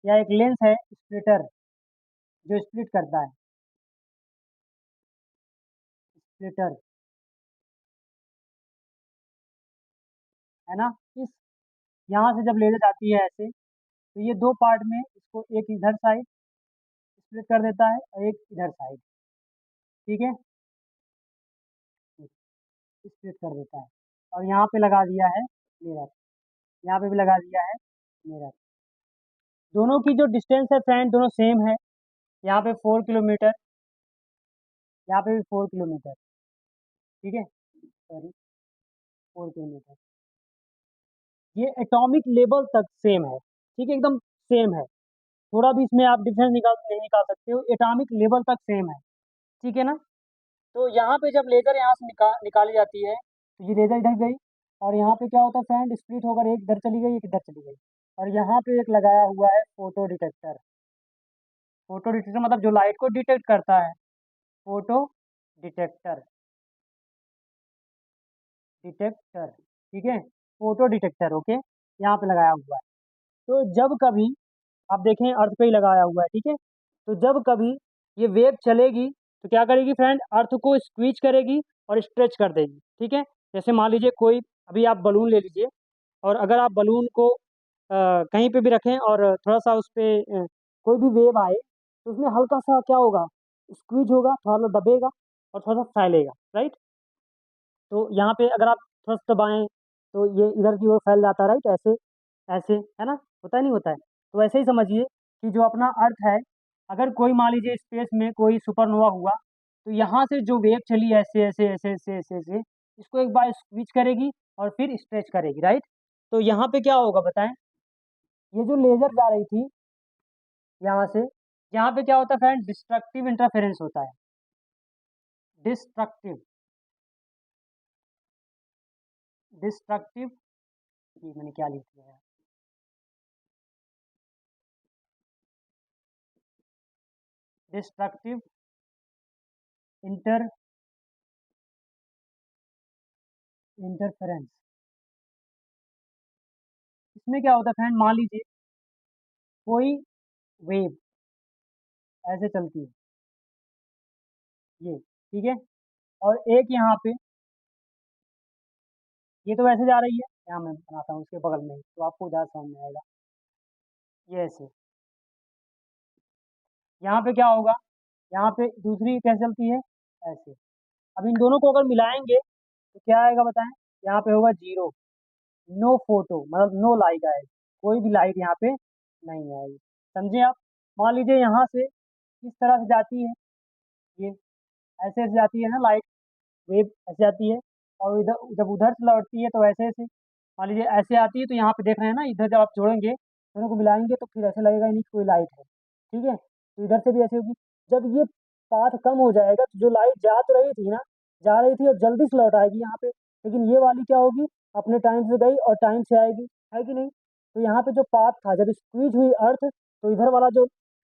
या एक लेंस है स्प्लिटर, जो स्प्लिट करता है, स्प्लिटर, है ना। इस यहाँ से जब लेजर जाती है ऐसे, तो ये दो पार्ट में इसको एक इधर साइड स्प्लिट कर देता है और एक इधर साइड, ठीक है, स्प्लिट कर देता है। और यहाँ पे लगा दिया है मिरर, यहाँ पे भी लगा दिया है मिरर। दोनों की जो डिस्टेंस है फ्रेंड दोनों सेम है। यहाँ पे 4 किलोमीटर, यहाँ पे भी 4 किलोमीटर, ठीक है, सॉरी 4 किलोमीटर। ये एटॉमिक लेवल तक सेम है, ठीक है, एकदम सेम है। थोड़ा भी इसमें आप डिफरेंस नहीं निकाल सकते हो, एटॉमिक लेवल तक सेम है, ठीक है ना। तो यहाँ पे जब लेज़र यहाँ से निकाली जाती है, तो ये लेज़र इधर गई और यहाँ पे क्या होता है फ्रेंड, स्प्लिट होकर एक इधर चली गई एक इधर चली गई। और यहाँ पे एक लगाया हुआ है फोटो डिटेक्टर। फोटो डिटेक्टर मतलब जो लाइट को डिटेक्ट करता है, फोटो डिटेक्टर, डिटेक्टर, ठीक है, फोटो डिटेक्टर। ओके, यहाँ पे लगाया हुआ है। तो जब कभी आप देखें अर्थ पे ही लगाया हुआ है, ठीक है, तो जब कभी ये वेव चलेगी तो क्या करेगी फ्रेंड, अर्थ को स्क्वीज करेगी और स्ट्रेच कर देगी, ठीक है। जैसे मान लीजिए कोई, अभी आप बलून ले लीजिए, और अगर आप बलून को कहीं पे भी रखें और थोड़ा सा उस पर कोई भी वेव आए तो उसमें हल्का सा क्या होगा, स्क्वीज होगा, थोड़ा सा दबेगा और थोड़ा सा फैलेगा, राइट। तो यहाँ पे अगर आप थोड़ा सा दबाएं तो ये इधर की ओर फैल जाता है, राइट, ऐसे ऐसे, है ना, होता है नहीं होता है। तो ऐसे ही समझिए कि जो अपना अर्थ है, अगर कोई मान लीजिए स्पेस में कोई सुपरनोवा हुआ, तो यहाँ से जो वेव चली ऐसे ऐसे ऐसे ऐसे ऐसे ऐसे, इसको एक बार स्विच करेगी और फिर स्ट्रेच करेगी, राइट। तो यहाँ पे क्या होगा बताएं, ये जो लेजर जा रही थी यहाँ से, यहाँ पे क्या होता है फ्रेंड, डिस्ट्रक्टिव इंटरफेरेंस होता है, डिस्ट्रक्टिव, डिस्ट्रक्टिव, ये मैंने क्या लिख दिया है, डिस्ट्रक्टिव इंटर इंटरफेरेंस। इसमें क्या होता है फ्रेंड, मान लीजिए कोई वेव ऐसे चलती है, ये, ठीक है, और एक यहाँ पे, ये तो वैसे जा रही है, यहाँ मैं बनाता हूँ उसके बगल में ही, तो आपको ज़्यादा समझ में आएगा। ये ऐसे, यहाँ पे क्या होगा, यहाँ पे दूसरी कैसे चलती है, ऐसे। अब इन दोनों को अगर मिलाएंगे तो क्या आएगा बताएं, यहाँ पे होगा जीरो, नो फोटो, मतलब नो लाइट आएगी, कोई भी लाइट यहाँ पे नहीं आएगी, समझे आप। मान लीजिए यहाँ से किस तरह से जाती है, ये ऐसे ऐसे जाती है ना लाइट, वेव ऐसे आती है, और इधर जब उधर से लौटती है तो ऐसे ऐसे, मान लीजिए ऐसे आती है, तो यहाँ पे देख रहे हैं ना, इधर जब आप जोड़ेंगे दोनों को मिलाएंगे तो फिर ऐसे लगेगा ही नहीं कि कोई लाइट है, ठीक है। तो इधर से भी ऐसे होगी। जब ये पाथ कम हो जाएगा तो जो लाइट जा तो रही थी ना, जा रही थी और जल्दी से लौट आएगी यहाँ पे, लेकिन ये वाली क्या होगी, अपने टाइम से गई और टाइम से आएगी, है कि नहीं। तो यहाँ पे जो पाथ था, जब स्क्वीज हुई अर्थ, तो इधर वाला जो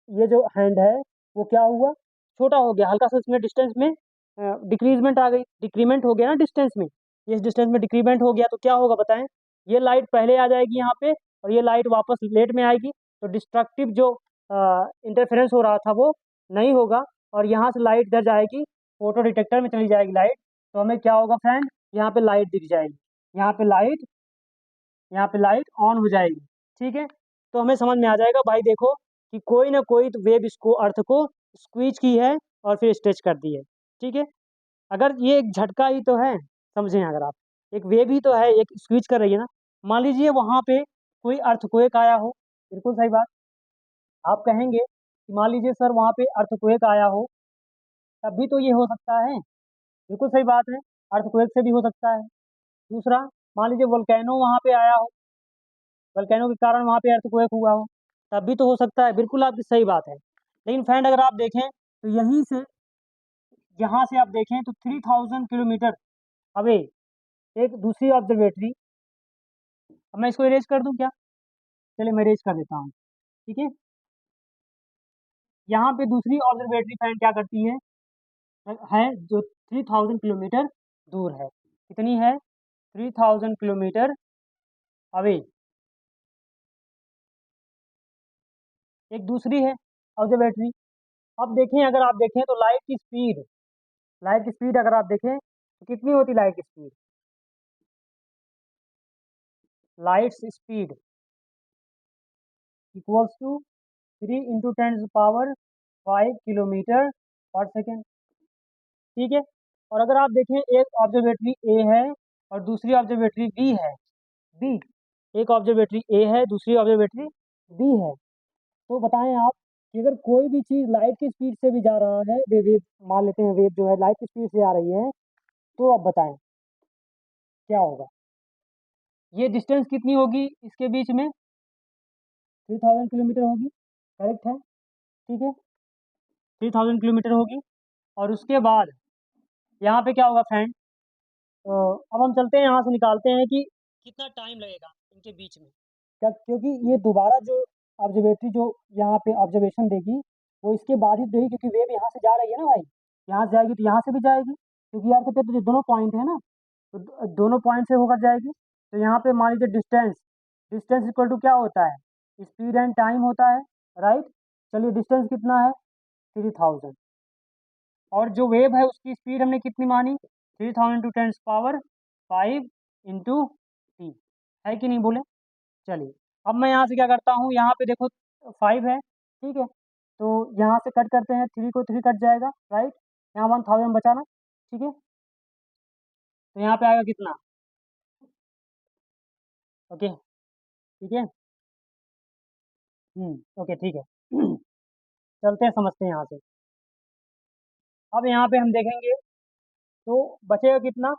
ये जो हैंड है वो क्या हुआ, छोटा हो गया, हल्का सा इसमें डिस्टेंस में डिक्रीजमेंट आ गई, डिक्रीमेंट हो गया ना डिस्टेंस में, इस डिस्टेंस में डिक्रीमेंट हो गया, तो क्या होगा बताएं, ये लाइट पहले आ जाएगी यहाँ पे और ये लाइट वापस लेट में आएगी, तो डिस्ट्रक्टिव जो इंटरफेरेंस हो रहा था वो नहीं होगा, और यहाँ से लाइट इधर जाएगी, फोटो डिटेक्टर में चली जाएगी लाइट, तो हमें क्या होगा फ्रेंड, यहाँ पे लाइट दिख जाएगी, यहाँ पे लाइट, यहाँ पे लाइट ऑन हो जाएगी, ठीक है। तो हमें समझ में आ जाएगा भाई, देखो कि कोई ना कोई तो वेव इसको अर्थ को स्क्वीज की है और फिर स्ट्रेच कर दी है, ठीक है। अगर ये एक झटका ही तो है, समझें, अगर आप एक वेव ही तो है, एक स्क्वीज कर रही है ना, मान लीजिए वहाँ पे कोई अर्थक्वेक आया हो, बिल्कुल सही बात, आप कहेंगे कि मान लीजिए सर वहाँ पे अर्थक्वेक आया हो, तब भी तो ये हो सकता है, बिल्कुल सही बात है, अर्थक्वेक से भी हो सकता है, दूसरा, मान लीजिए वोल्केनो वहाँ पे आया हो, वोल्केनो के कारण वहाँ पे अर्थक्वेक हुआ हो, तब भी तो हो सकता है। बिल्कुल आपकी सही बात है। लेकिन फ्रेंड अगर आप देखें तो यहीं से, यहाँ से आप देखें तो 3000 किलोमीटर अवे एक दूसरी ऑब्जर्वेटरी, अब मैं इसको इरेज कर दूं क्या? चलिए मैं इरेज कर देता हूँ, ठीक है। यहाँ पे दूसरी ऑब्जर्वेटरी फ्रेंड क्या करती है जो 3000 किलोमीटर दूर है। कितनी है? 3000 किलोमीटर अवे। एक दूसरी है ऑब्जर्वेटरी। अब देखें, अगर आप देखें तो लाइट की स्पीड अगर आप देखें तो कितनी होती लाइट की speed? Light speed equals to 3 × 10⁻⁵ ठीक है। और अगर आप देखें, एक ऑब्जर्वेटरी ए है और दूसरी ऑब्जर्वेटरी बी। एक ऑब्जर्वेटरी ए है, दूसरी ऑब्जर्वेटरी बी है। तो बताएं आप कि अगर कोई भी चीज़ लाइट की स्पीड से भी जा रहा है, वेव मान लेते हैं, वेव जो है लाइट की स्पीड से आ रही है, तो आप बताएं क्या होगा? ये डिस्टेंस कितनी होगी इसके बीच में? 3000 किलोमीटर होगी, करेक्ट है, ठीक है। 3000 किलोमीटर होगी। और उसके बाद यहाँ पे क्या होगा फ्रेंड? अब हम चलते हैं, यहाँ से निकालते हैं कि कितना टाइम लगेगा इनके बीच में। क्या, क्योंकि ये दोबारा जो ऑब्जर्वेटरी जो यहाँ पे ऑब्जर्वेशन देगी, वो इसके बाद ही देगी, क्योंकि वेव यहाँ से जा रही है ना भाई, यहाँ से जाएगी तो यहाँ से भी जाएगी, क्योंकि यार पे तो ये दोनों पॉइंट है ना, तो दोनों पॉइंट से होकर जाएगी। तो यहाँ पे मान लीजिए डिस्टेंस, डिस्टेंस इक्वल टू क्या होता है? स्पीड एंड टाइम होता है, राइट। चलिए डिस्टेंस कितना है? 3000। और जो वेव है उसकी स्पीड हमने कितनी मानी? 3000 × 10⁵ है कि नहीं बोले? चलिए, अब मैं यहाँ से क्या करता हूँ, यहाँ पे देखो 5 है, ठीक है। तो यहाँ से कट करते हैं, 3 को 3 कट जाएगा, राइट। यहाँ 1000 बचाना, ठीक है। तो यहाँ पे आएगा कितना? ओके, ठीक है। ओके, ठीक है। चलते हैं, समझते हैं यहाँ से। अब यहाँ पे हम देखेंगे तो बचेगा कितना?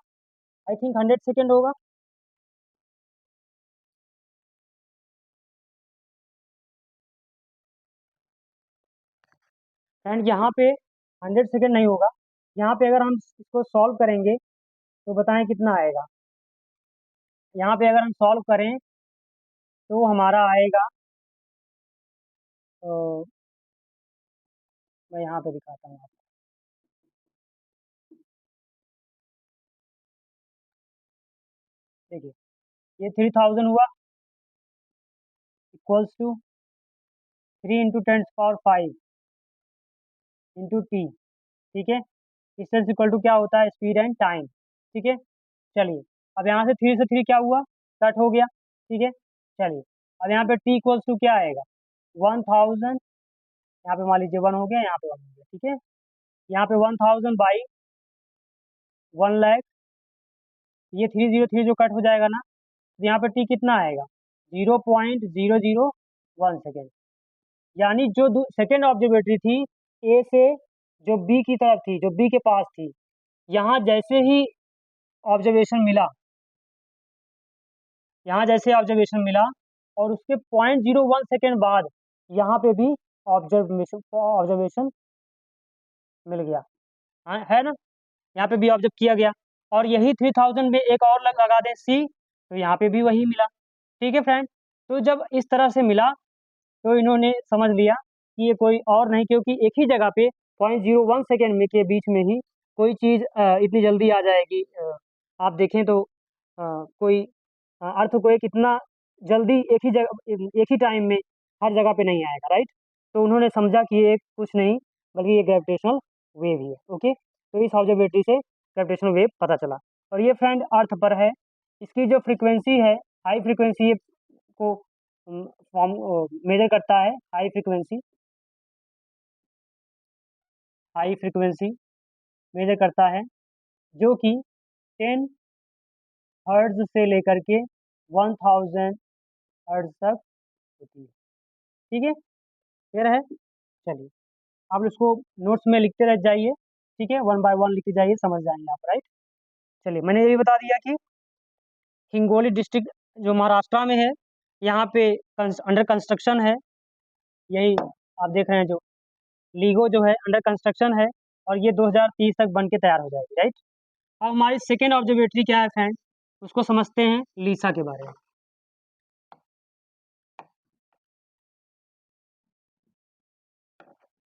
आई थिंक 100 सेकेंड होगा। एंड यहाँ पे 100 सेकेंड नहीं होगा। यहाँ पे अगर हम इसको सॉल्व करेंगे तो बताएं कितना आएगा? यहाँ पे अगर हम सॉल्व करें तो हमारा आएगा, तो मैं यहाँ पे दिखाता हूँ आपको। देखिए, ये 3000 हुआ, इक्वल्स टू 3 × 10⁵ इंटू टी, ठीक है। डिस्टेंस इक्वल टू क्या होता है? स्पीड एंड टाइम, ठीक है। चलिए, अब यहाँ से 3 से 3 क्या हुआ? कट हो गया, ठीक है। चलिए, अब यहाँ पे टी इक्वल्स टू क्या आएगा? 1000। यहाँ पे मान लीजिए 1 हो गया, यहाँ पे 1 हो गया, ठीक है। यहाँ पे 1000/1 लाख, ये 303 जो कट हो जाएगा ना, तो यहाँ पे टी कितना आएगा? 0.001 सेकेंड। यानी जो सेकेंड ऑब्जर्वेटरी थी ए से, जो बी की तरफ थी, जो बी के पास थी, यहाँ जैसे ही ऑब्जर्वेशन मिला, यहाँ जैसे ऑब्जर्वेशन मिला, और उसके 0.01 सेकेंड बाद यहाँ पे भी ऑब्जर्वेशन ऑब्जर्वेशन मिल गया। हाँ, है ना, यहाँ पे भी ऑब्जर्व किया गया। और यही 3000 में एक और लगा दें सी, तो यहाँ पे भी वही मिला, ठीक है फ्रेंड। तो जब इस तरह से मिला तो इन्होंने समझ लिया कि ये कोई और नहीं, क्योंकि एक ही जगह पे 0.01 सेकेंड में के बीच में ही कोई चीज़ इतनी जल्दी आ जाएगी। आप देखें तो कोई अर्थ को एक इतना जल्दी एक ही जगह, एक ही टाइम में हर जगह पे नहीं आएगा, राइट। तो उन्होंने समझा कि ये कुछ नहीं बल्कि ये ग्रेविटेशनल वेव ही है। ओके, तो इस ऑब्जर्वेटरी से ग्रेविटेशनल वेव पता चला। और ये फ्रेंड अर्थ पर है, इसकी जो फ्रीक्वेंसी है, हाई फ्रीक्वेंसी को फॉर्म मेजर करता है। हाई फ्रीक्वेंसी मेजर करता है, जो कि 10 हर्ट्ज से लेकर के 1000 हर्ट्ज तक होती है, ठीक है। क्लियर है? चलिए, आप इसको नोट्स में लिखते रह जाइए, ठीक है, 1 बाय 1 लिखते जाइए, समझ जाएंगे आप, राइट। चलिए, मैंने ये भी बता दिया कि हिंगोली डिस्ट्रिक्ट जो महाराष्ट्र में है, यहाँ पे अंडर कंस्ट्रक्शन है। यही आप देख रहे हैं, जो लीगो जो है अंडर कंस्ट्रक्शन है, और ये 2030 तक बन के तैयार हो जाएगी, राइट। अब हमारी सेकेंड ऑब्जर्वेटरी क्या है फ्रेंड, उसको समझते हैं, लीसा के बारे में।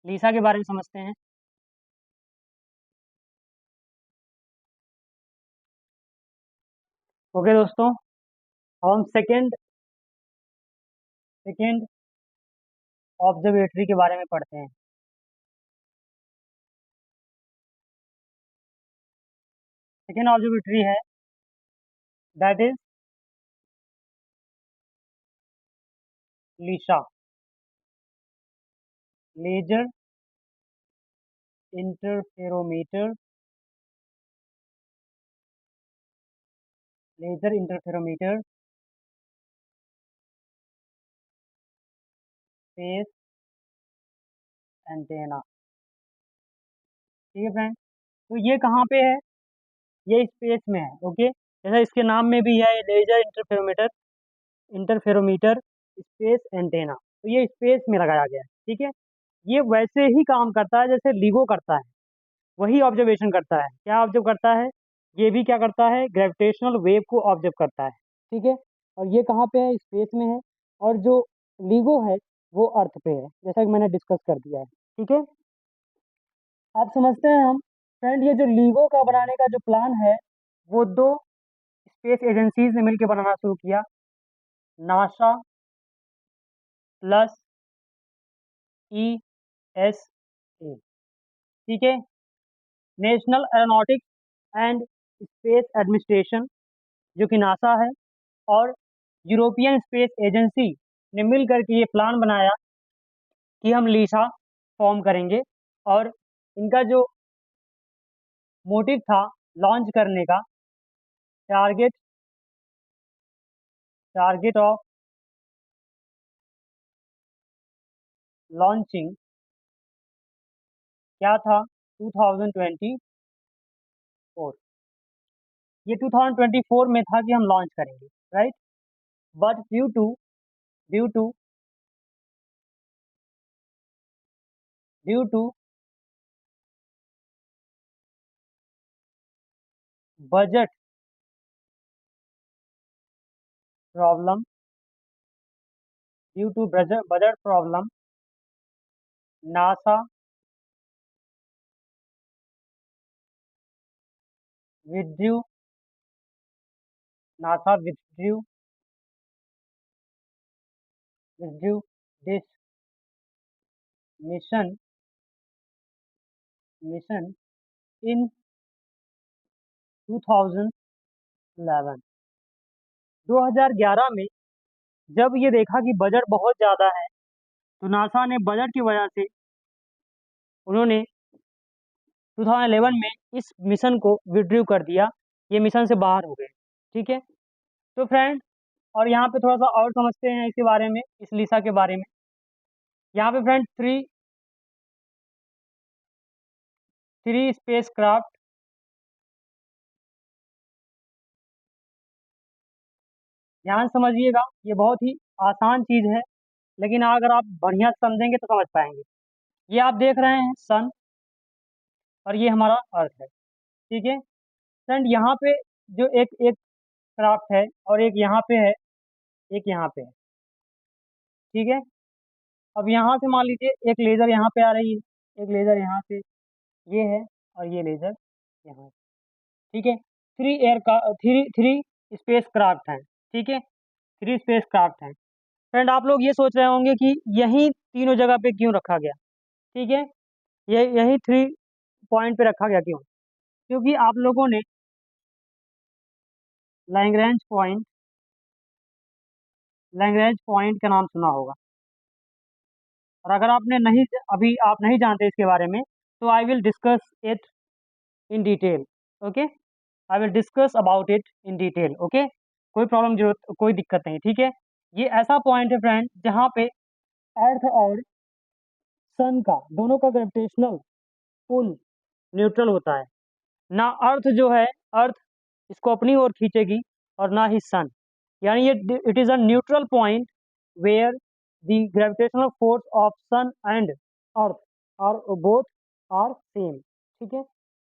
लीसा के बारे में समझते हैं। ओके दोस्तों, अब हम सेकेंड सेकेंड ऑब्जर्वेटरी के बारे में पढ़ते हैं। सेकेंड ऑब्जर्वेटरी है, that is LISA, laser interferometer, laser interferometer space antenna. ठीक है फ्रेंड, तो ये कहाँ पे है, ये स्पेस में है। ओके, जैसा इसके नाम में भी है, laser interferometer, interferometer space antenna, तो ये स्पेस में लगाया गया है। ठीक है, ये वैसे ही काम करता है जैसे लीगो करता है, वही ऑब्जर्वेशन करता है। क्या ऑब्जर्व करता है, ये भी क्या करता है, ग्रेविटेशनल वेव को ऑब्जर्व करता है। ठीक है, और ये कहाँ पे है, स्पेस में है, और जो लीगो है वो अर्थ पे है, जैसा कि मैंने डिस्कस कर दिया है। ठीक है, आप समझते हैं हम फ्रेंड, ये जो लीगो का बनाने का जो प्लान है, वो दो स्पेस एजेंसीज ने मिलकर बनाना शुरू किया, NASA plus E S A. ठीक है, national aeronautics and space administration, जो कि नासा है, और यूरोपियन स्पेस एजेंसी ने मिलकर के ये प्लान बनाया कि हम लीसा फॉर्म करेंगे, और इनका जो मोटिव था लॉन्च करने का, टारगेट टारगेट ऑफ लॉन्चिंग क्या था, 2024। ये 2024 में था कि हम लॉन्च करेंगे, right. But due to due to budget problem budget problem, NASA withdrew NASA withdrew this mission in 2011 2011 में। जब ये देखा कि बजट बहुत ज़्यादा है, तो नासा ने बजट की वजह से उन्होंने 2011 में इस मिशन को विड्रू कर दिया, ये मिशन से बाहर हो गए। ठीक है, तो फ्रेंड, और यहाँ पे थोड़ा सा और समझते हैं इसके बारे में, इस लिसा के बारे में। यहाँ पे फ्रेंड थ्री स्पेस क्राफ्ट, ध्यान समझिएगा, ये बहुत ही आसान चीज़ है, लेकिन अगर आप बढ़िया से समझेंगे तो समझ पाएंगे। ये आप देख रहे हैं सन, और ये हमारा अर्थ है। ठीक है फ्रेंड, यहाँ पे जो एक एक क्राफ्ट है, और एक यहाँ पे है, एक यहाँ पे है। ठीक है, अब यहाँ से मान लीजिए एक लेज़र यहाँ पे आ रही है, एक लेज़र यहाँ से, ये है, और ये लेज़र यहाँ। ठीक है, थ्री थ्री स्पेस क्राफ्ट हैं। ठीक है, थ्री स्पेस क्राफ्ट हैं। फ्रेंड, आप लोग ये सोच रहे होंगे कि यही तीनों जगह पे क्यों रखा गया। ठीक है, ये यही 3 पॉइंट पे रखा गया क्यों, क्योंकि आप लोगों ने लैग्रैंज पॉइंट लैग्रैंज पॉइंट का नाम सुना होगा, और अगर आपने नहीं, अभी आप नहीं जानते इसके बारे में, तो I will discuss it in detail. Okay, I will discuss about it in detail. Okay, कोई प्रॉब्लम, जरूरत, कोई दिक्कत नहीं। ठीक है, ये ऐसा पॉइंट है फ्रेंड, जहाँ पे अर्थ और सन का दोनों का ग्रेविटेशनल पुल न्यूट्रल होता है। ना अर्थ जो है, अर्थ इसको अपनी ओर खींचेगी, और ना ही सन। यानी ये it is a neutral point where the gravitational force of sun and earth are both are same. ठीक है,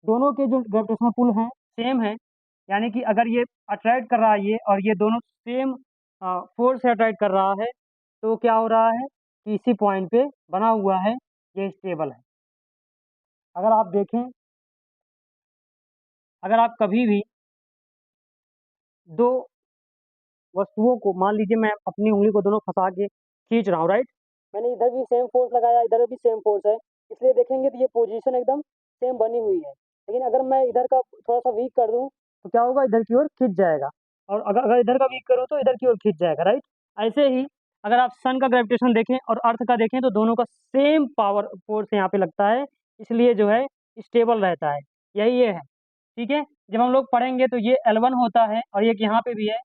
दोनों के जो ग्रेविटेशनल पुल हैं सेम है। यानी कि अगर ये अट्रैक्ट कर रहा है ये, और ये दोनों सेम फोर्स से अट्रैक्ट कर रहा है, तो क्या हो रहा है कि इसी पॉइंट पे बना हुआ है, ये स्टेबल है। अगर आप देखें, अगर आप कभी भी दो वस्तुओं को, मान लीजिए मैं अपनी उंगली को दोनों फंसा के खींच रहा हूँ, राइट, मैंने इधर भी सेम फोर्स लगाया, इधर भी सेम फोर्स है, इसलिए देखेंगे तो ये पोजीशन एकदम सेम बनी हुई है। लेकिन अगर मैं इधर का थोड़ा सा वीक कर दूँ तो क्या होगा, इधर की ओर खींच जाएगा, और अगर अगर इधर का वीक करूँ तो इधर की ओर खींच जाएगा, राइट। ऐसे ही अगर आप सन का ग्रेविटेशन देखें और अर्थ का देखें तो दोनों का सेम पावर फोर्स यहाँ पे लगता है, इसलिए जो है स्टेबल रहता है। यही ये है। ठीक है, जब हम लोग पढ़ेंगे तो ये L1 होता है, और एक यहाँ पे भी है,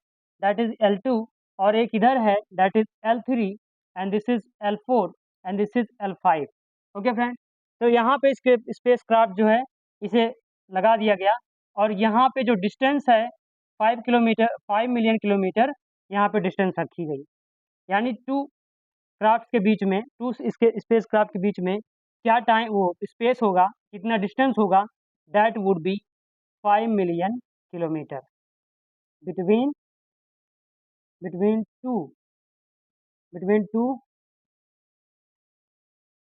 दैट इज L2, और एक इधर है, that is L3, and this is L4, and this is L5। Okay friend, तो यहाँ पे इसके स्पेस क्राफ्ट जो है इसे लगा दिया गया, और यहाँ पे जो डिस्टेंस है 5 किलोमीटर, 5 मिलियन किलोमीटर यहाँ पे डिस्टेंस रखी गई। यानी टू क्राफ्ट के बीच में, टू इसके स्पेस क्राफ्ट के बीच में क्या टाइम, वो स्पेस होगा, कितना डिस्टेंस होगा, that would be 5 million kilometre between between two between two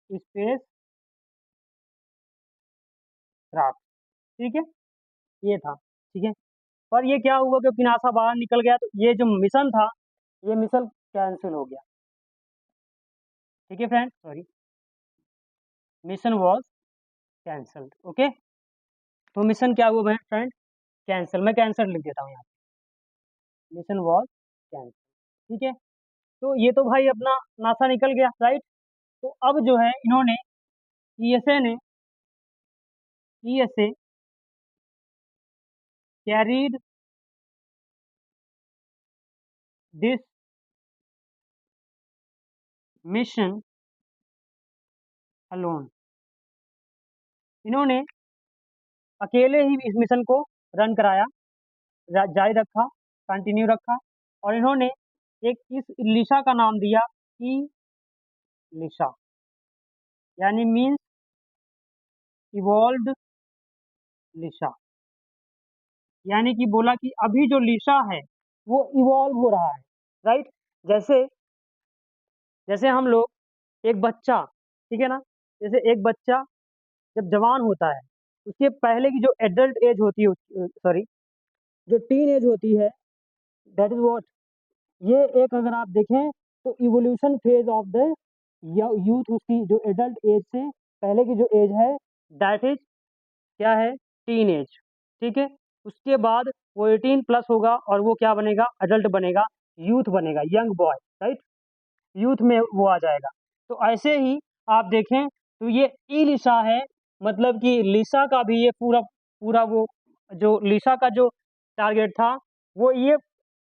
space craft. ठीक है, ये था। ठीक है, पर ये क्या हुआ, क्योंकि नासा बाहर निकल गया तो ये जो मिशन था, ये मिशन कैंसिल हो गया। ठीक है friend, sorry, mission was cancelled. Okay, तो मिशन क्या हुआ फ्रेंड, कैंसिल। मैं कैंसिल लिख देता हूँ यहाँ, मिशन वॉज कैंसिल। ठीक है, तो ये तो भाई अपना नासा निकल गया, राइट। तो अब जो है इन्होंने, ईएसए ने, ESA carried this mission alone. इन्होंने अकेले ही इस मिशन को रन कराया, जारी रखा, कंटिन्यू रखा, और इन्होंने एक इस लिशा का नाम दिया ई लिशा, यानी मीन्स इवॉल्व्ड लिशा। यानी कि बोला कि अभी जो लिशा है वो इवॉल्व हो रहा है, राइट। जैसे जैसे हम लोग एक बच्चा, ठीक है ना, जैसे एक बच्चा जब जवान होता है, उसके पहले की जो एडल्ट एज होती है, सॉरी, जो टीन एज होती है, दैट इज व्हाट, ये एक अगर आप देखें तो evolution phase of the youth, उसकी जो एडल्ट एज से पहले की जो एज है, दैट इज क्या है, टीन एज। ठीक है, उसके बाद वो 18 प्लस होगा और वो क्या बनेगा, अडल्ट बनेगा, यूथ बनेगा, यंग बॉय, राइट, यूथ में वो आ जाएगा। तो ऐसे ही आप देखें तो ये ई लिसा है, मतलब कि लिसा का भी ये पूरा पूरा वो, जो लिसा का जो टारगेट था वो ये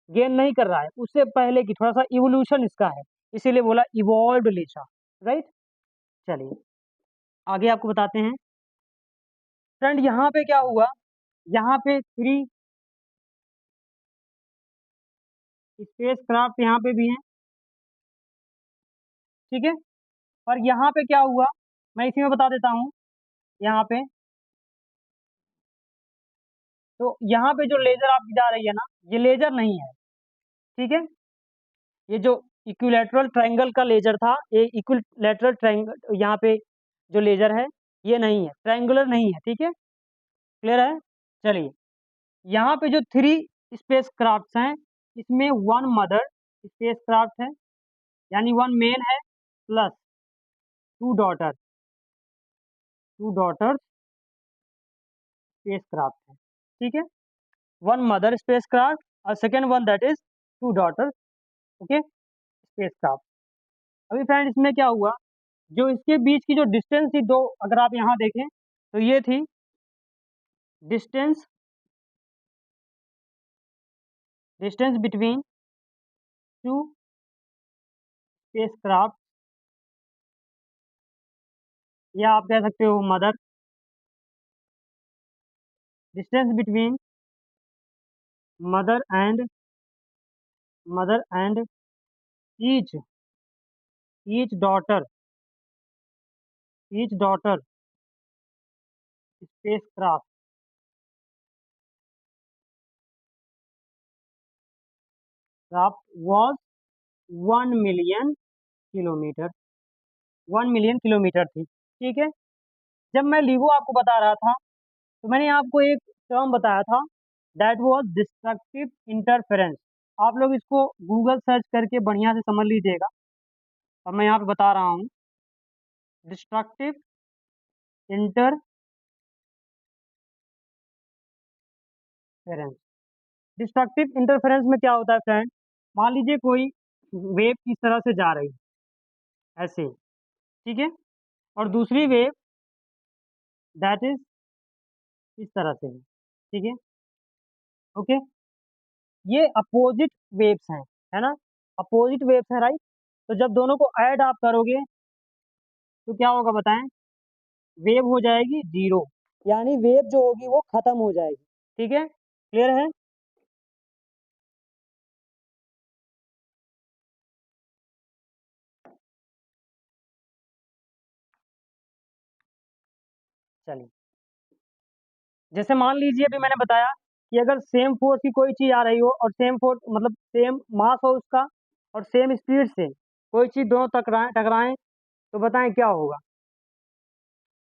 गेन नहीं कर रहा है, उससे पहले की थोड़ा सा इवोल्यूशन इसका है, इसीलिए बोला इवॉल्व्ड लिसा, राइट। चलिए आगे आपको बताते हैं फ्रेंड, यहाँ पे क्या हुआ, यहाँ पे 3 स्पेस क्राफ्ट यहाँ पे भी हैं। ठीक है, और यहाँ पे क्या हुआ, मैं इसी में बता देता हूँ। यहाँ पे तो यहाँ पे जो लेजर आपकी जा रही है ना, ये लेजर नहीं है। ठीक है, ये जो इक्विलैटरल ट्रायंगल का लेजर था, ये इक्विलैटरल ट्रायंगल यहाँ पे जो लेजर है ये नहीं है, ट्रायंगुलर नहीं है। ठीक है, क्लियर है। चलिए, यहाँ पे जो 3 स्पेस क्राफ्ट हैं, इसमें 1 मदर स्पेस क्राफ्ट है, यानी 1 मेन है, plus 2 daughter, 2 daughters spacecraft है। ठीक है, 1 मदर स्पेस क्राफ्ट और second one that is 2 daughters, okay, spacecraft. अभी फ्रेंड इसमें क्या हुआ, जो इसके बीच की जो डिस्टेंस थी दो, अगर आप यहाँ देखें तो ये थी distance, distance between two space craft, या आप कह सकते हो mother, distance between mother and each each daughter space craft was 1 million kilometre 1 million kilometre थी। ठीक है। जब मैं लीगो आपको बता रहा था तो मैंने आपको एक टर्म बताया था, दैट वाज डिस्ट्रक्टिव इंटरफेरेंस। आप लोग इसको गूगल सर्च करके बढ़िया से समझ लीजिएगा। अब मैं यहाँ पे बता रहा हूँ, डिस्ट्रक्टिव इंटरफेरेंस। डिस्ट्रक्टिव इंटरफेरेंस में क्या होता है फ्रेंड, मान लीजिए कोई वेव किस तरह से जा रही है, ऐसे, ठीक है, और दूसरी वेव दैट इज इस तरह से है, ठीक है, ओके। ये अपोजिट वेव्स हैं, है ना, अपोजिट वेव्स हैं, राइट। तो जब दोनों को ऐड आप करोगे तो क्या होगा बताएं, वेव हो जाएगी जीरो, यानी वेव जो होगी वो खत्म हो जाएगी। ठीक है, क्लियर है। चलिए, जैसे मान लीजिए अभी मैंने बताया कि अगर सेम फोर्स की कोई चीज आ रही हो और सेम फोर्स मतलब सेम मास हो उसका और सेम स्पीड से कोई चीज दोनों टकराएं टकराएं तो बताएं क्या होगा,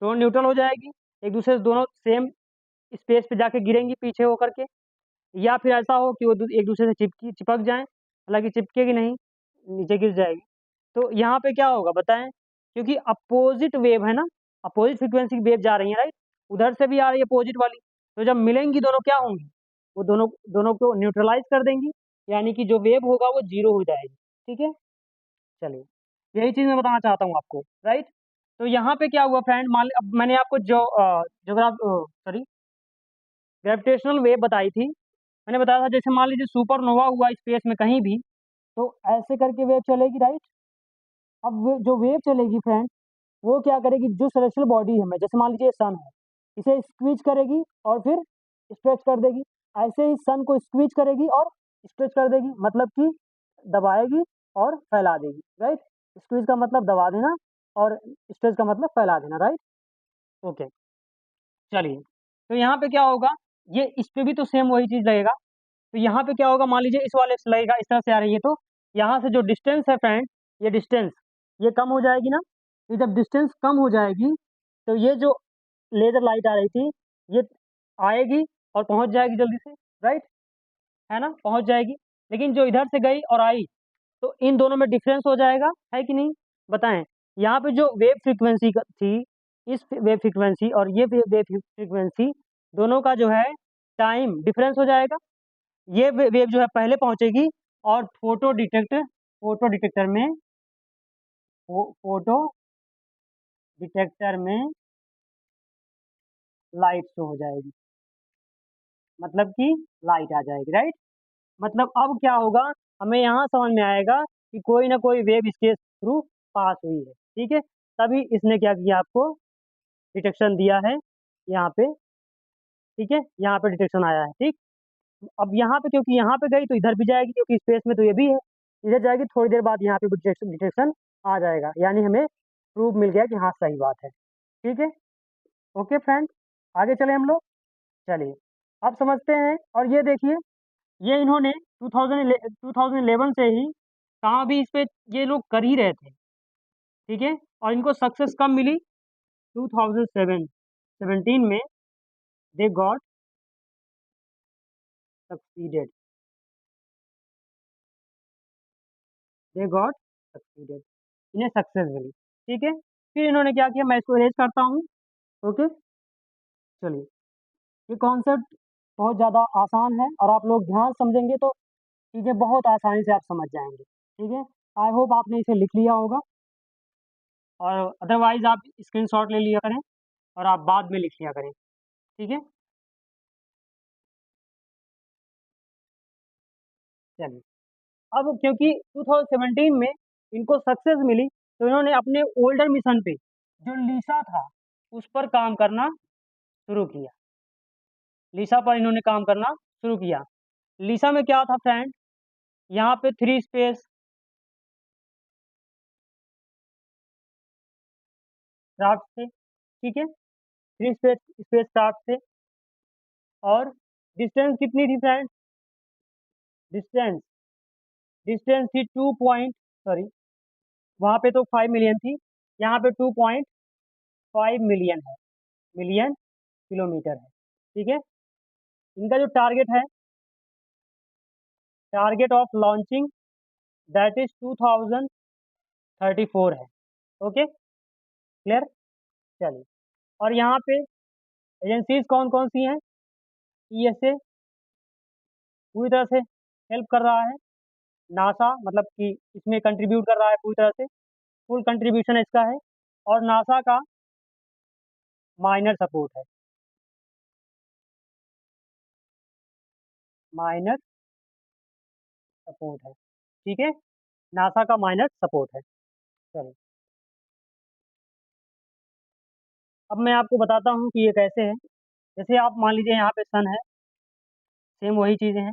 दोनों न्यूट्रल हो जाएगी, एक दूसरे से दोनों सेम स्पेस पे जाके गिरेंगी पीछे होकर के, या फिर ऐसा हो कि वो एक दूसरे से चिपक जाएं, हालांकि चिपकेगी नहीं, नीचे गिर जाएगी। तो यहाँ पे क्या होगा बताएं, क्योंकि अपोजिट वेव है ना, अपोजिट फ्रीक्वेंसी की वेव जा रही है, राइट, उधर से भी आ रही है अपोजिट वाली, तो जब मिलेंगी दोनों क्या होंगी, वो दोनों दोनों को न्यूट्रलाइज कर देंगी, यानी कि जो वेव होगा वो जीरो हो जाएगी। ठीक है, चलिए, यही चीज़ मैं बताना चाहता हूँ आपको, राइट। तो यहाँ पे क्या हुआ फ्रेंड, मान अब मैंने आपको जो जोग्राफ सॉरी ग्रेविटेशनल वेव बताई थी, मैंने बताया था जैसे मान लीजिए सुपरनोवा हुआ स्पेस में कहीं भी, तो ऐसे करके वेव चलेगी, राइट। अब जो वेव चलेगी फ्रेंड, वो क्या करेगी, जो सेलेस्टियल बॉडी है, मैं जैसे मान लीजिए सन है, इसे स्क्वीज करेगी और फिर स्ट्रेच कर देगी, ऐसे ही सन को स्क्वीज करेगी और स्ट्रेच कर देगी, मतलब कि दबाएगी और फैला देगी, राइट। स्क्वीज का मतलब दबा देना और स्ट्रेच का मतलब फैला देना, राइट। ओके, चलिए, तो यहाँ पे क्या होगा, ये इस पे भी तो सेम वही चीज़ लगेगा। तो यहाँ पे क्या होगा, मान लीजिए इस वाले से लगेगा, इस तरह से आ रही है, तो यहाँ से जो डिस्टेंस है फ्रेंड, ये डिस्टेंस ये कम हो जाएगी ना, ये जब डिस्टेंस कम हो जाएगी तो ये जो लेजर लाइट आ रही थी ये आएगी और पहुँच जाएगी जल्दी से, राइट, है ना, पहुँच जाएगी। लेकिन जो इधर से गई और आई तो इन दोनों में डिफरेंस हो जाएगा, है कि नहीं, बताएं। यहाँ पे जो वेव फ्रीक्वेंसी थी, इस वेव फ्रीक्वेंसी और ये वेव फ्रीक्वेंसी दोनों का जो है टाइम डिफरेंस हो जाएगा। ये वेव जो है पहले पहुंचेगी और फोटो डिटेक्टर में लाइट शो हो जाएगी, मतलब कि लाइट आ जाएगी, राइट। मतलब अब क्या होगा, हमें यहाँ समझ में आएगा कि कोई ना कोई वेव इसके थ्रू पास हुई है, ठीक है, तभी इसने क्या किया, आपको डिटेक्शन दिया है यहाँ पे, ठीक है, यहाँ पे डिटेक्शन आया है, ठीक। अब यहाँ पे क्योंकि यहाँ पे गई तो इधर भी जाएगी, क्योंकि स्पेस में तो ये भी है, इधर जाएगी, थोड़ी देर बाद यहाँ पे डिटेक्शन डिटेक्शन आ जाएगा, यानी हमें प्रूफ मिल गया कि हाँ सही बात है। ठीक है, ओके फ्रेंड, आगे चले हम लोग। चलिए, अब समझते हैं, और ये देखिए, ये इन्होंने 2011 से ही कहाँ भी इस पे ये लोग कर ही रहे थे, ठीक है, और इनको सक्सेस कब मिली, 2017 में they got succeeded they got succeeded, इन्हें सक्सेस मिली। ठीक है, फिर इन्होंने क्या किया, मैं इसको इरेज करता हूँ। ओके, चलिए, ये कॉन्सेप्ट बहुत ज़्यादा आसान है और आप लोग ध्यान समझेंगे तो चीज़ें बहुत आसानी से आप समझ जाएंगे। ठीक है, आई होप आपने इसे लिख लिया होगा, और अदरवाइज आप स्क्रीनशॉट ले लिया करें और आप बाद में लिख लिया करें। ठीक है, चलिए, अब क्योंकि 2017 में इनको सक्सेस मिली तो इन्होंने अपने ओल्डर मिशन पे जो लीसा था उस पर काम करना शुरू किया, लीसा पर इन्होंने काम करना शुरू किया। लिसा में क्या था फ्रेंड, यहाँ पे 3 स्पेस क्राफ्ट थे, ठीक है, 3 स्पेस क्राफ्ट थे। और डिस्टेंस कितनी थी फ्रेंड, डिस्टेंस डिस्टेंस थी 2 पॉइंट, सॉरी, वहाँ पे तो 5 मिलियन थी, यहाँ पे 2.5 मिलियन है, मिलियन किलोमीटर है, ठीक है। इनका जो target of launching that is 2034 है। Okay, clear. चलिए, और यहाँ पे एजेंसीज कौन कौन सी हैं, ईएसए पूरी तरह से हेल्प कर रहा है, नासा मतलब कि इसमें कंट्रीब्यूट कर रहा है पूरी तरह से, फुल कंट्रीब्यूशन इसका है। और नासा का माइनर सपोर्ट है, माइनर सपोर्ट है, ठीक है, नासा का माइनर सपोर्ट है। चलिए, अब मैं आपको बताता हूँ कि ये कैसे है। जैसे आप मान लीजिए यहाँ पे सन है, सेम वही चीज़ें हैं,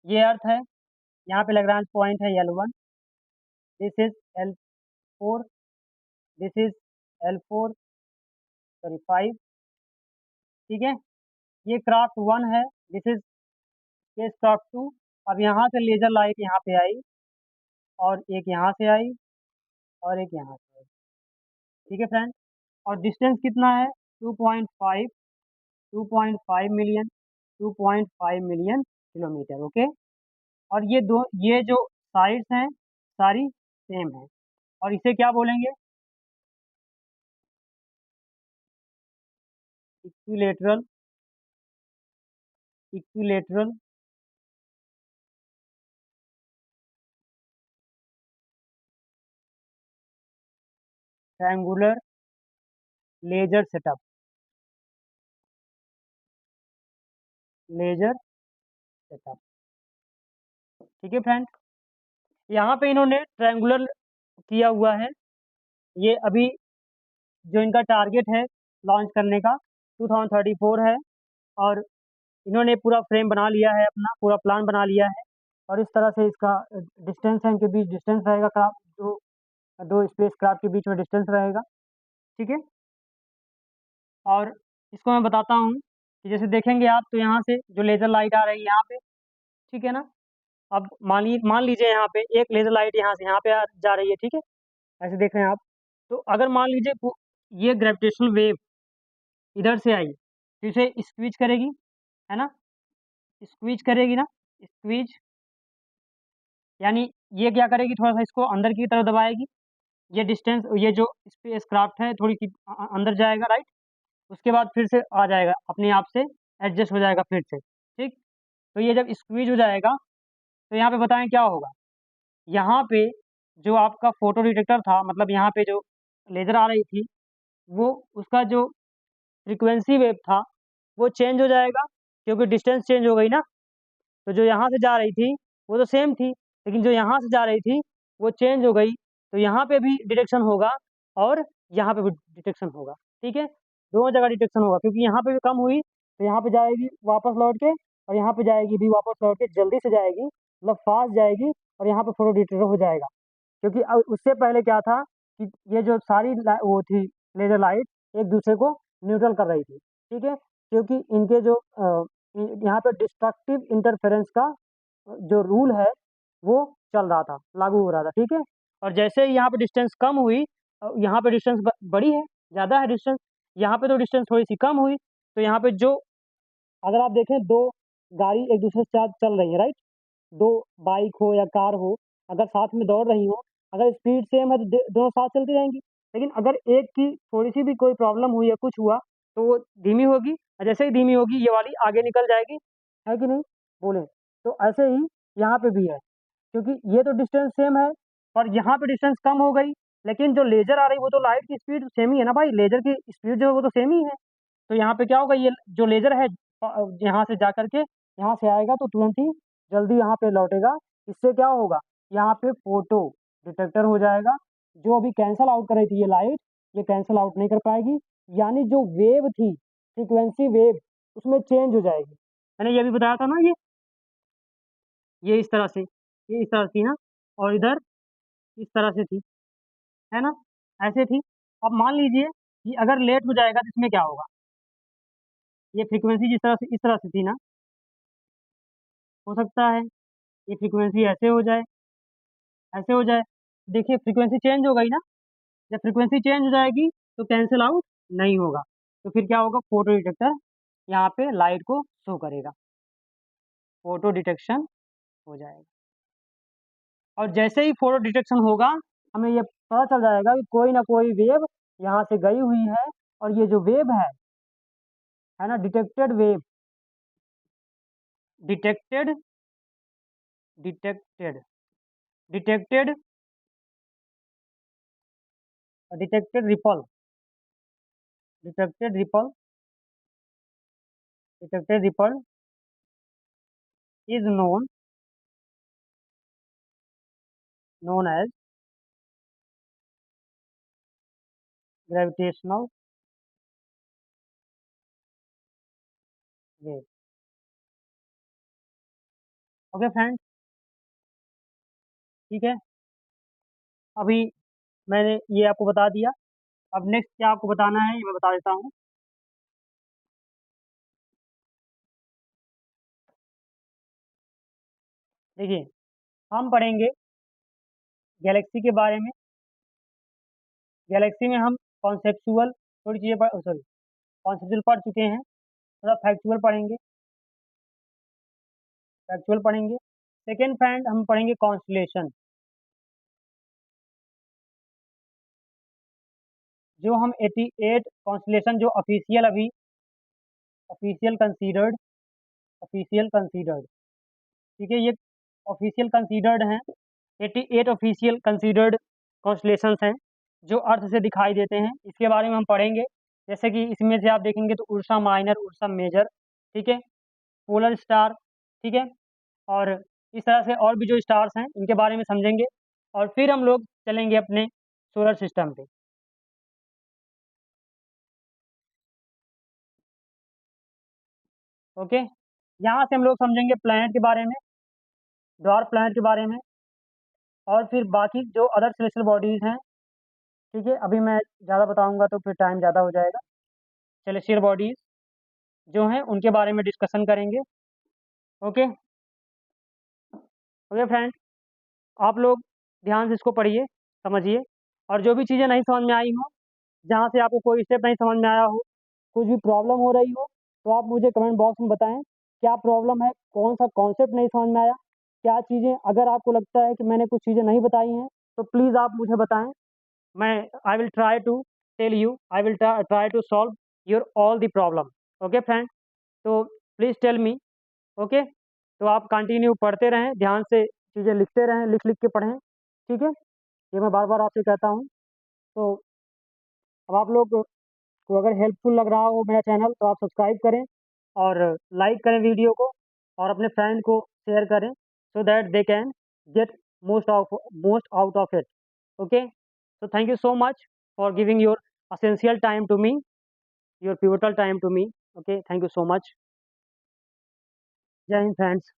ये अर्थ है, यहाँ पे लैग्रांज पॉइंट है L1, this is L4, this is L4, sorry 5, ठीक है। ये क्राफ्ट 1 है, दिस इज स्पेस क्राफ्ट 2। अब यहाँ से लेजर लाइट यहाँ पे आई, और एक यहाँ से आई, और एक यहाँ से आई, ठीक है फ्रेंड। और डिस्टेंस कितना है, 2.5, 2.5 मिलियन, 2.5 मिलियन किलोमीटर, ओके। और ये जो साइड्स हैं सारी सेम है, और इसे क्या बोलेंगे, equilateral, equilateral triangular laser setup, laser setup, ठीक है फ्रेंड। यहाँ पे इन्होंने ट्रायंगुलर किया हुआ है, ये अभी जो इनका टारगेट है लॉन्च करने का 2034 है। और इन्होंने पूरा फ्रेम बना लिया है, अपना पूरा प्लान बना लिया है। और इस तरह से इसका डिस्टेंस है, इनके बीच डिस्टेंस रहेगा, क्राफ्ट दो स्पेस क्राफ्ट के बीच में डिस्टेंस रहेगा, ठीक है। और इसको मैं बताता हूँ कि जैसे देखेंगे आप, तो यहाँ से जो लेज़र लाइट आ रही है यहाँ पे, ठीक है ना। अब मान लीजिए यहाँ पे एक लेज़र लाइट यहाँ से यहाँ पे जा रही है, ठीक है, ऐसे देख रहे हैं आप। तो अगर मान लीजिए ये ग्रेविटेशनल वेव इधर से आई, तो इसे स्क्वीज करेगी, है ना, स्क्वीज करेगी ना, स्क्वीज, यानी ये क्या करेगी, थोड़ा सा इसको अंदर की तरफ दबाएगी, ये डिस्टेंस, ये जो स्पेस क्राफ्ट है थोड़ी सी अंदर जाएगा, राइट। उसके बाद फिर से आ जाएगा, अपने आप से एडजस्ट हो जाएगा फिर से, ठीक। तो ये जब स्क्वीज हो जाएगा, तो यहाँ पे बताएं क्या होगा, यहाँ पे जो आपका फोटो डिटेक्टर था, मतलब यहाँ पे जो लेज़र आ रही थी, वो उसका जो फ्रीक्वेंसी वेव था वो चेंज हो जाएगा, क्योंकि डिस्टेंस चेंज हो गई ना। तो जो यहाँ से जा रही थी वो तो सेम थी, लेकिन जो यहाँ से जा रही थी वो चेंज हो गई, तो यहाँ पे भी डिटेक्शन होगा, और यहाँ पे भी डिटेक्शन होगा, ठीक है। दोनों जगह डिटेक्शन होगा, क्योंकि यहाँ पे भी कम हुई तो यहाँ पे जाएगी वापस लौट के, और यहाँ पे जाएगी भी वापस लौट के, जल्दी से जाएगी, मतलब फास्ट जाएगी, और यहाँ पे फोटो डिटेक्टर हो जाएगा। क्योंकि अब उससे पहले क्या था कि ये जो सारी वो थी लेजर लाइट एक दूसरे को न्यूट्रल कर रही थी, ठीक है, क्योंकि इनके जो यहाँ पे डिस्ट्रक्टिव इंटरफेरेंस का जो रूल है वो चल रहा था, लागू हो रहा था, ठीक है। और जैसे ही यहाँ पे डिस्टेंस कम हुई, यहाँ पे डिस्टेंस बड़ी है, ज़्यादा है डिस्टेंस, यहाँ पे तो डिस्टेंस थोड़ी सी कम हुई, तो यहाँ पे जो, अगर आप देखें दो गाड़ी एक दूसरे के साथ चल रही है, राइट, दो बाइक हो या कार हो, अगर साथ में दौड़ रही हो, अगर स्पीड सेम है तो दोनों साथ चलती रहेंगी। लेकिन अगर एक की थोड़ी सी भी कोई प्रॉब्लम हुई या कुछ हुआ, तो वो धीमी होगी, और जैसे ही धीमी होगी ये वाली आगे निकल जाएगी, है कि नहीं, बोले। तो ऐसे ही यहाँ पे भी है, क्योंकि ये तो डिस्टेंस सेम है, और यहाँ पे डिस्टेंस कम हो गई, लेकिन जो लेजर आ रही वो तो लाइट की स्पीड सेम ही है ना भाई, लेजर की स्पीड जो है वो तो सेम ही है। तो यहाँ पे क्या होगा, ये जो लेजर है यहाँ से जा करके यहाँ से आएगा तो तुरंत ही जल्दी यहाँ पे लौटेगा। इससे क्या होगा, यहाँ पे फोटो डिटेक्टर हो जाएगा, जो अभी कैंसल आउट कर रही थी ये लाइट, ये कैंसल आउट नहीं कर पाएगी, यानी जो वेव थी, फ्रीक्वेंसी वेव, उसमें चेंज हो जाएगी। मैंने ये भी बताया था ना, ये ये इस तरह से, ये इस तरह थी ना, और इधर इस तरह से थी, है ना, ऐसे थी। अब मान लीजिए कि अगर लेट हो जाएगा तो इसमें क्या होगा, ये फ्रीक्वेंसी जिस तरह से इस तरह से थी ना, हो सकता है ये फ्रीक्वेंसी ऐसे हो जाए, ऐसे हो जाए। देखिए फ्रीक्वेंसी चेंज हो गई ना, जब फ्रीक्वेंसी चेंज हो जाएगी तो कैंसिल आउट नहीं होगा, तो फिर क्या होगा, फोटो डिटेक्टर यहाँ पे लाइट को शो करेगा, फोटो डिटेक्शन हो जाएगा। और जैसे ही फोटो डिटेक्शन होगा, हमें ये पता चल जाएगा कि कोई ना कोई वेव यहाँ से गई हुई है, और ये जो वेव है ना, detected wave, detected detected detected detected ripple, detected ripple, detected ripple is known as gravitational wave। Okay friends, ठीक है, अभी मैंने ये आपको बता दिया। अब नेक्स्ट क्या आपको बताना है ये मैं बता देता हूँ। देखिए, हम पढ़ेंगे गैलेक्सी के बारे में। गैलेक्सी में हम कॉन्सेप्चुअल थोड़ी चीज़ें पढ़, सॉरी, कॉन्सेप्चुअल पढ़ चुके हैं, थोड़ा फैक्चुअल पढ़ेंगे, फैक्चुअल पढ़ेंगे। सेकेंड फ्रेंड हम पढ़ेंगे कॉन्स्टलेशन, जो हम 88 कॉन्स्टलेशन जो ऑफिशियल अभी ऑफिशियल कंसीडर्ड, ऑफिशियल कंसीडर्ड, ठीक है, ये ऑफिशियल कंसीडर्ड हैं, 88 ऑफिशियल कंसीडर्ड कॉन्स्टलेशंस हैं जो अर्थ से दिखाई देते हैं, इसके बारे में हम पढ़ेंगे। जैसे कि इसमें से आप देखेंगे तो उर्सा माइनर, उर्सा मेजर, ठीक है, पोलर स्टार, ठीक है, और इस तरह से और भी जो स्टार्स हैं इनके बारे में समझेंगे, और फिर हम लोग चलेंगे अपने सोलर सिस्टम पे। ओके, यहाँ से हम लोग समझेंगे प्लैनेट के बारे में, ड्वार्फ प्लैनेट के बारे में, और फिर बाकी जो अदर सेलेस्टियल बॉडीज़ हैं, ठीक है, अभी मैं ज़्यादा बताऊंगा तो फिर टाइम ज़्यादा हो जाएगा। सेलेस्टियल बॉडीज़ जो हैं उनके बारे में डिस्कशन करेंगे। ओके, ओके फ्रेंड, आप लोग ध्यान से इसको पढ़िए, समझिए, और जो भी चीज़ें नहीं समझ में आई हो, जहाँ से आपको कोई स्टेप नहीं समझ में आया हो, कुछ भी प्रॉब्लम हो रही हो, तो आप मुझे कमेंट बॉक्स में बताएं क्या प्रॉब्लम है, कौन सा कॉन्सेप्ट नहीं समझ में आया, क्या चीज़ें, अगर आपको लगता है कि मैंने कुछ चीज़ें नहीं बताई हैं तो प्लीज़ आप मुझे बताएं। मैं I will try to tell you, I will try to solve your all the problem. Okay friend, तो प्लीज़ टेल मी। ओके, तो आप कंटिन्यू पढ़ते रहें, ध्यान से चीज़ें लिखते रहें, लिख लिख के पढ़ें, ठीक है, ये मैं बार बार आपसे कहता हूँ। तो अब आप लोग को अगर हेल्पफुल लग रहा हो मेरा चैनल तो आप सब्सक्राइब करें, और लाइक करें वीडियो को, और अपने फ्रेंड को शेयर करें, so that they can get most out of it. Okay, so thank you so much for giving your essential time to me, your pivotal time to me। Okay, thank you so much। जय Hind friends.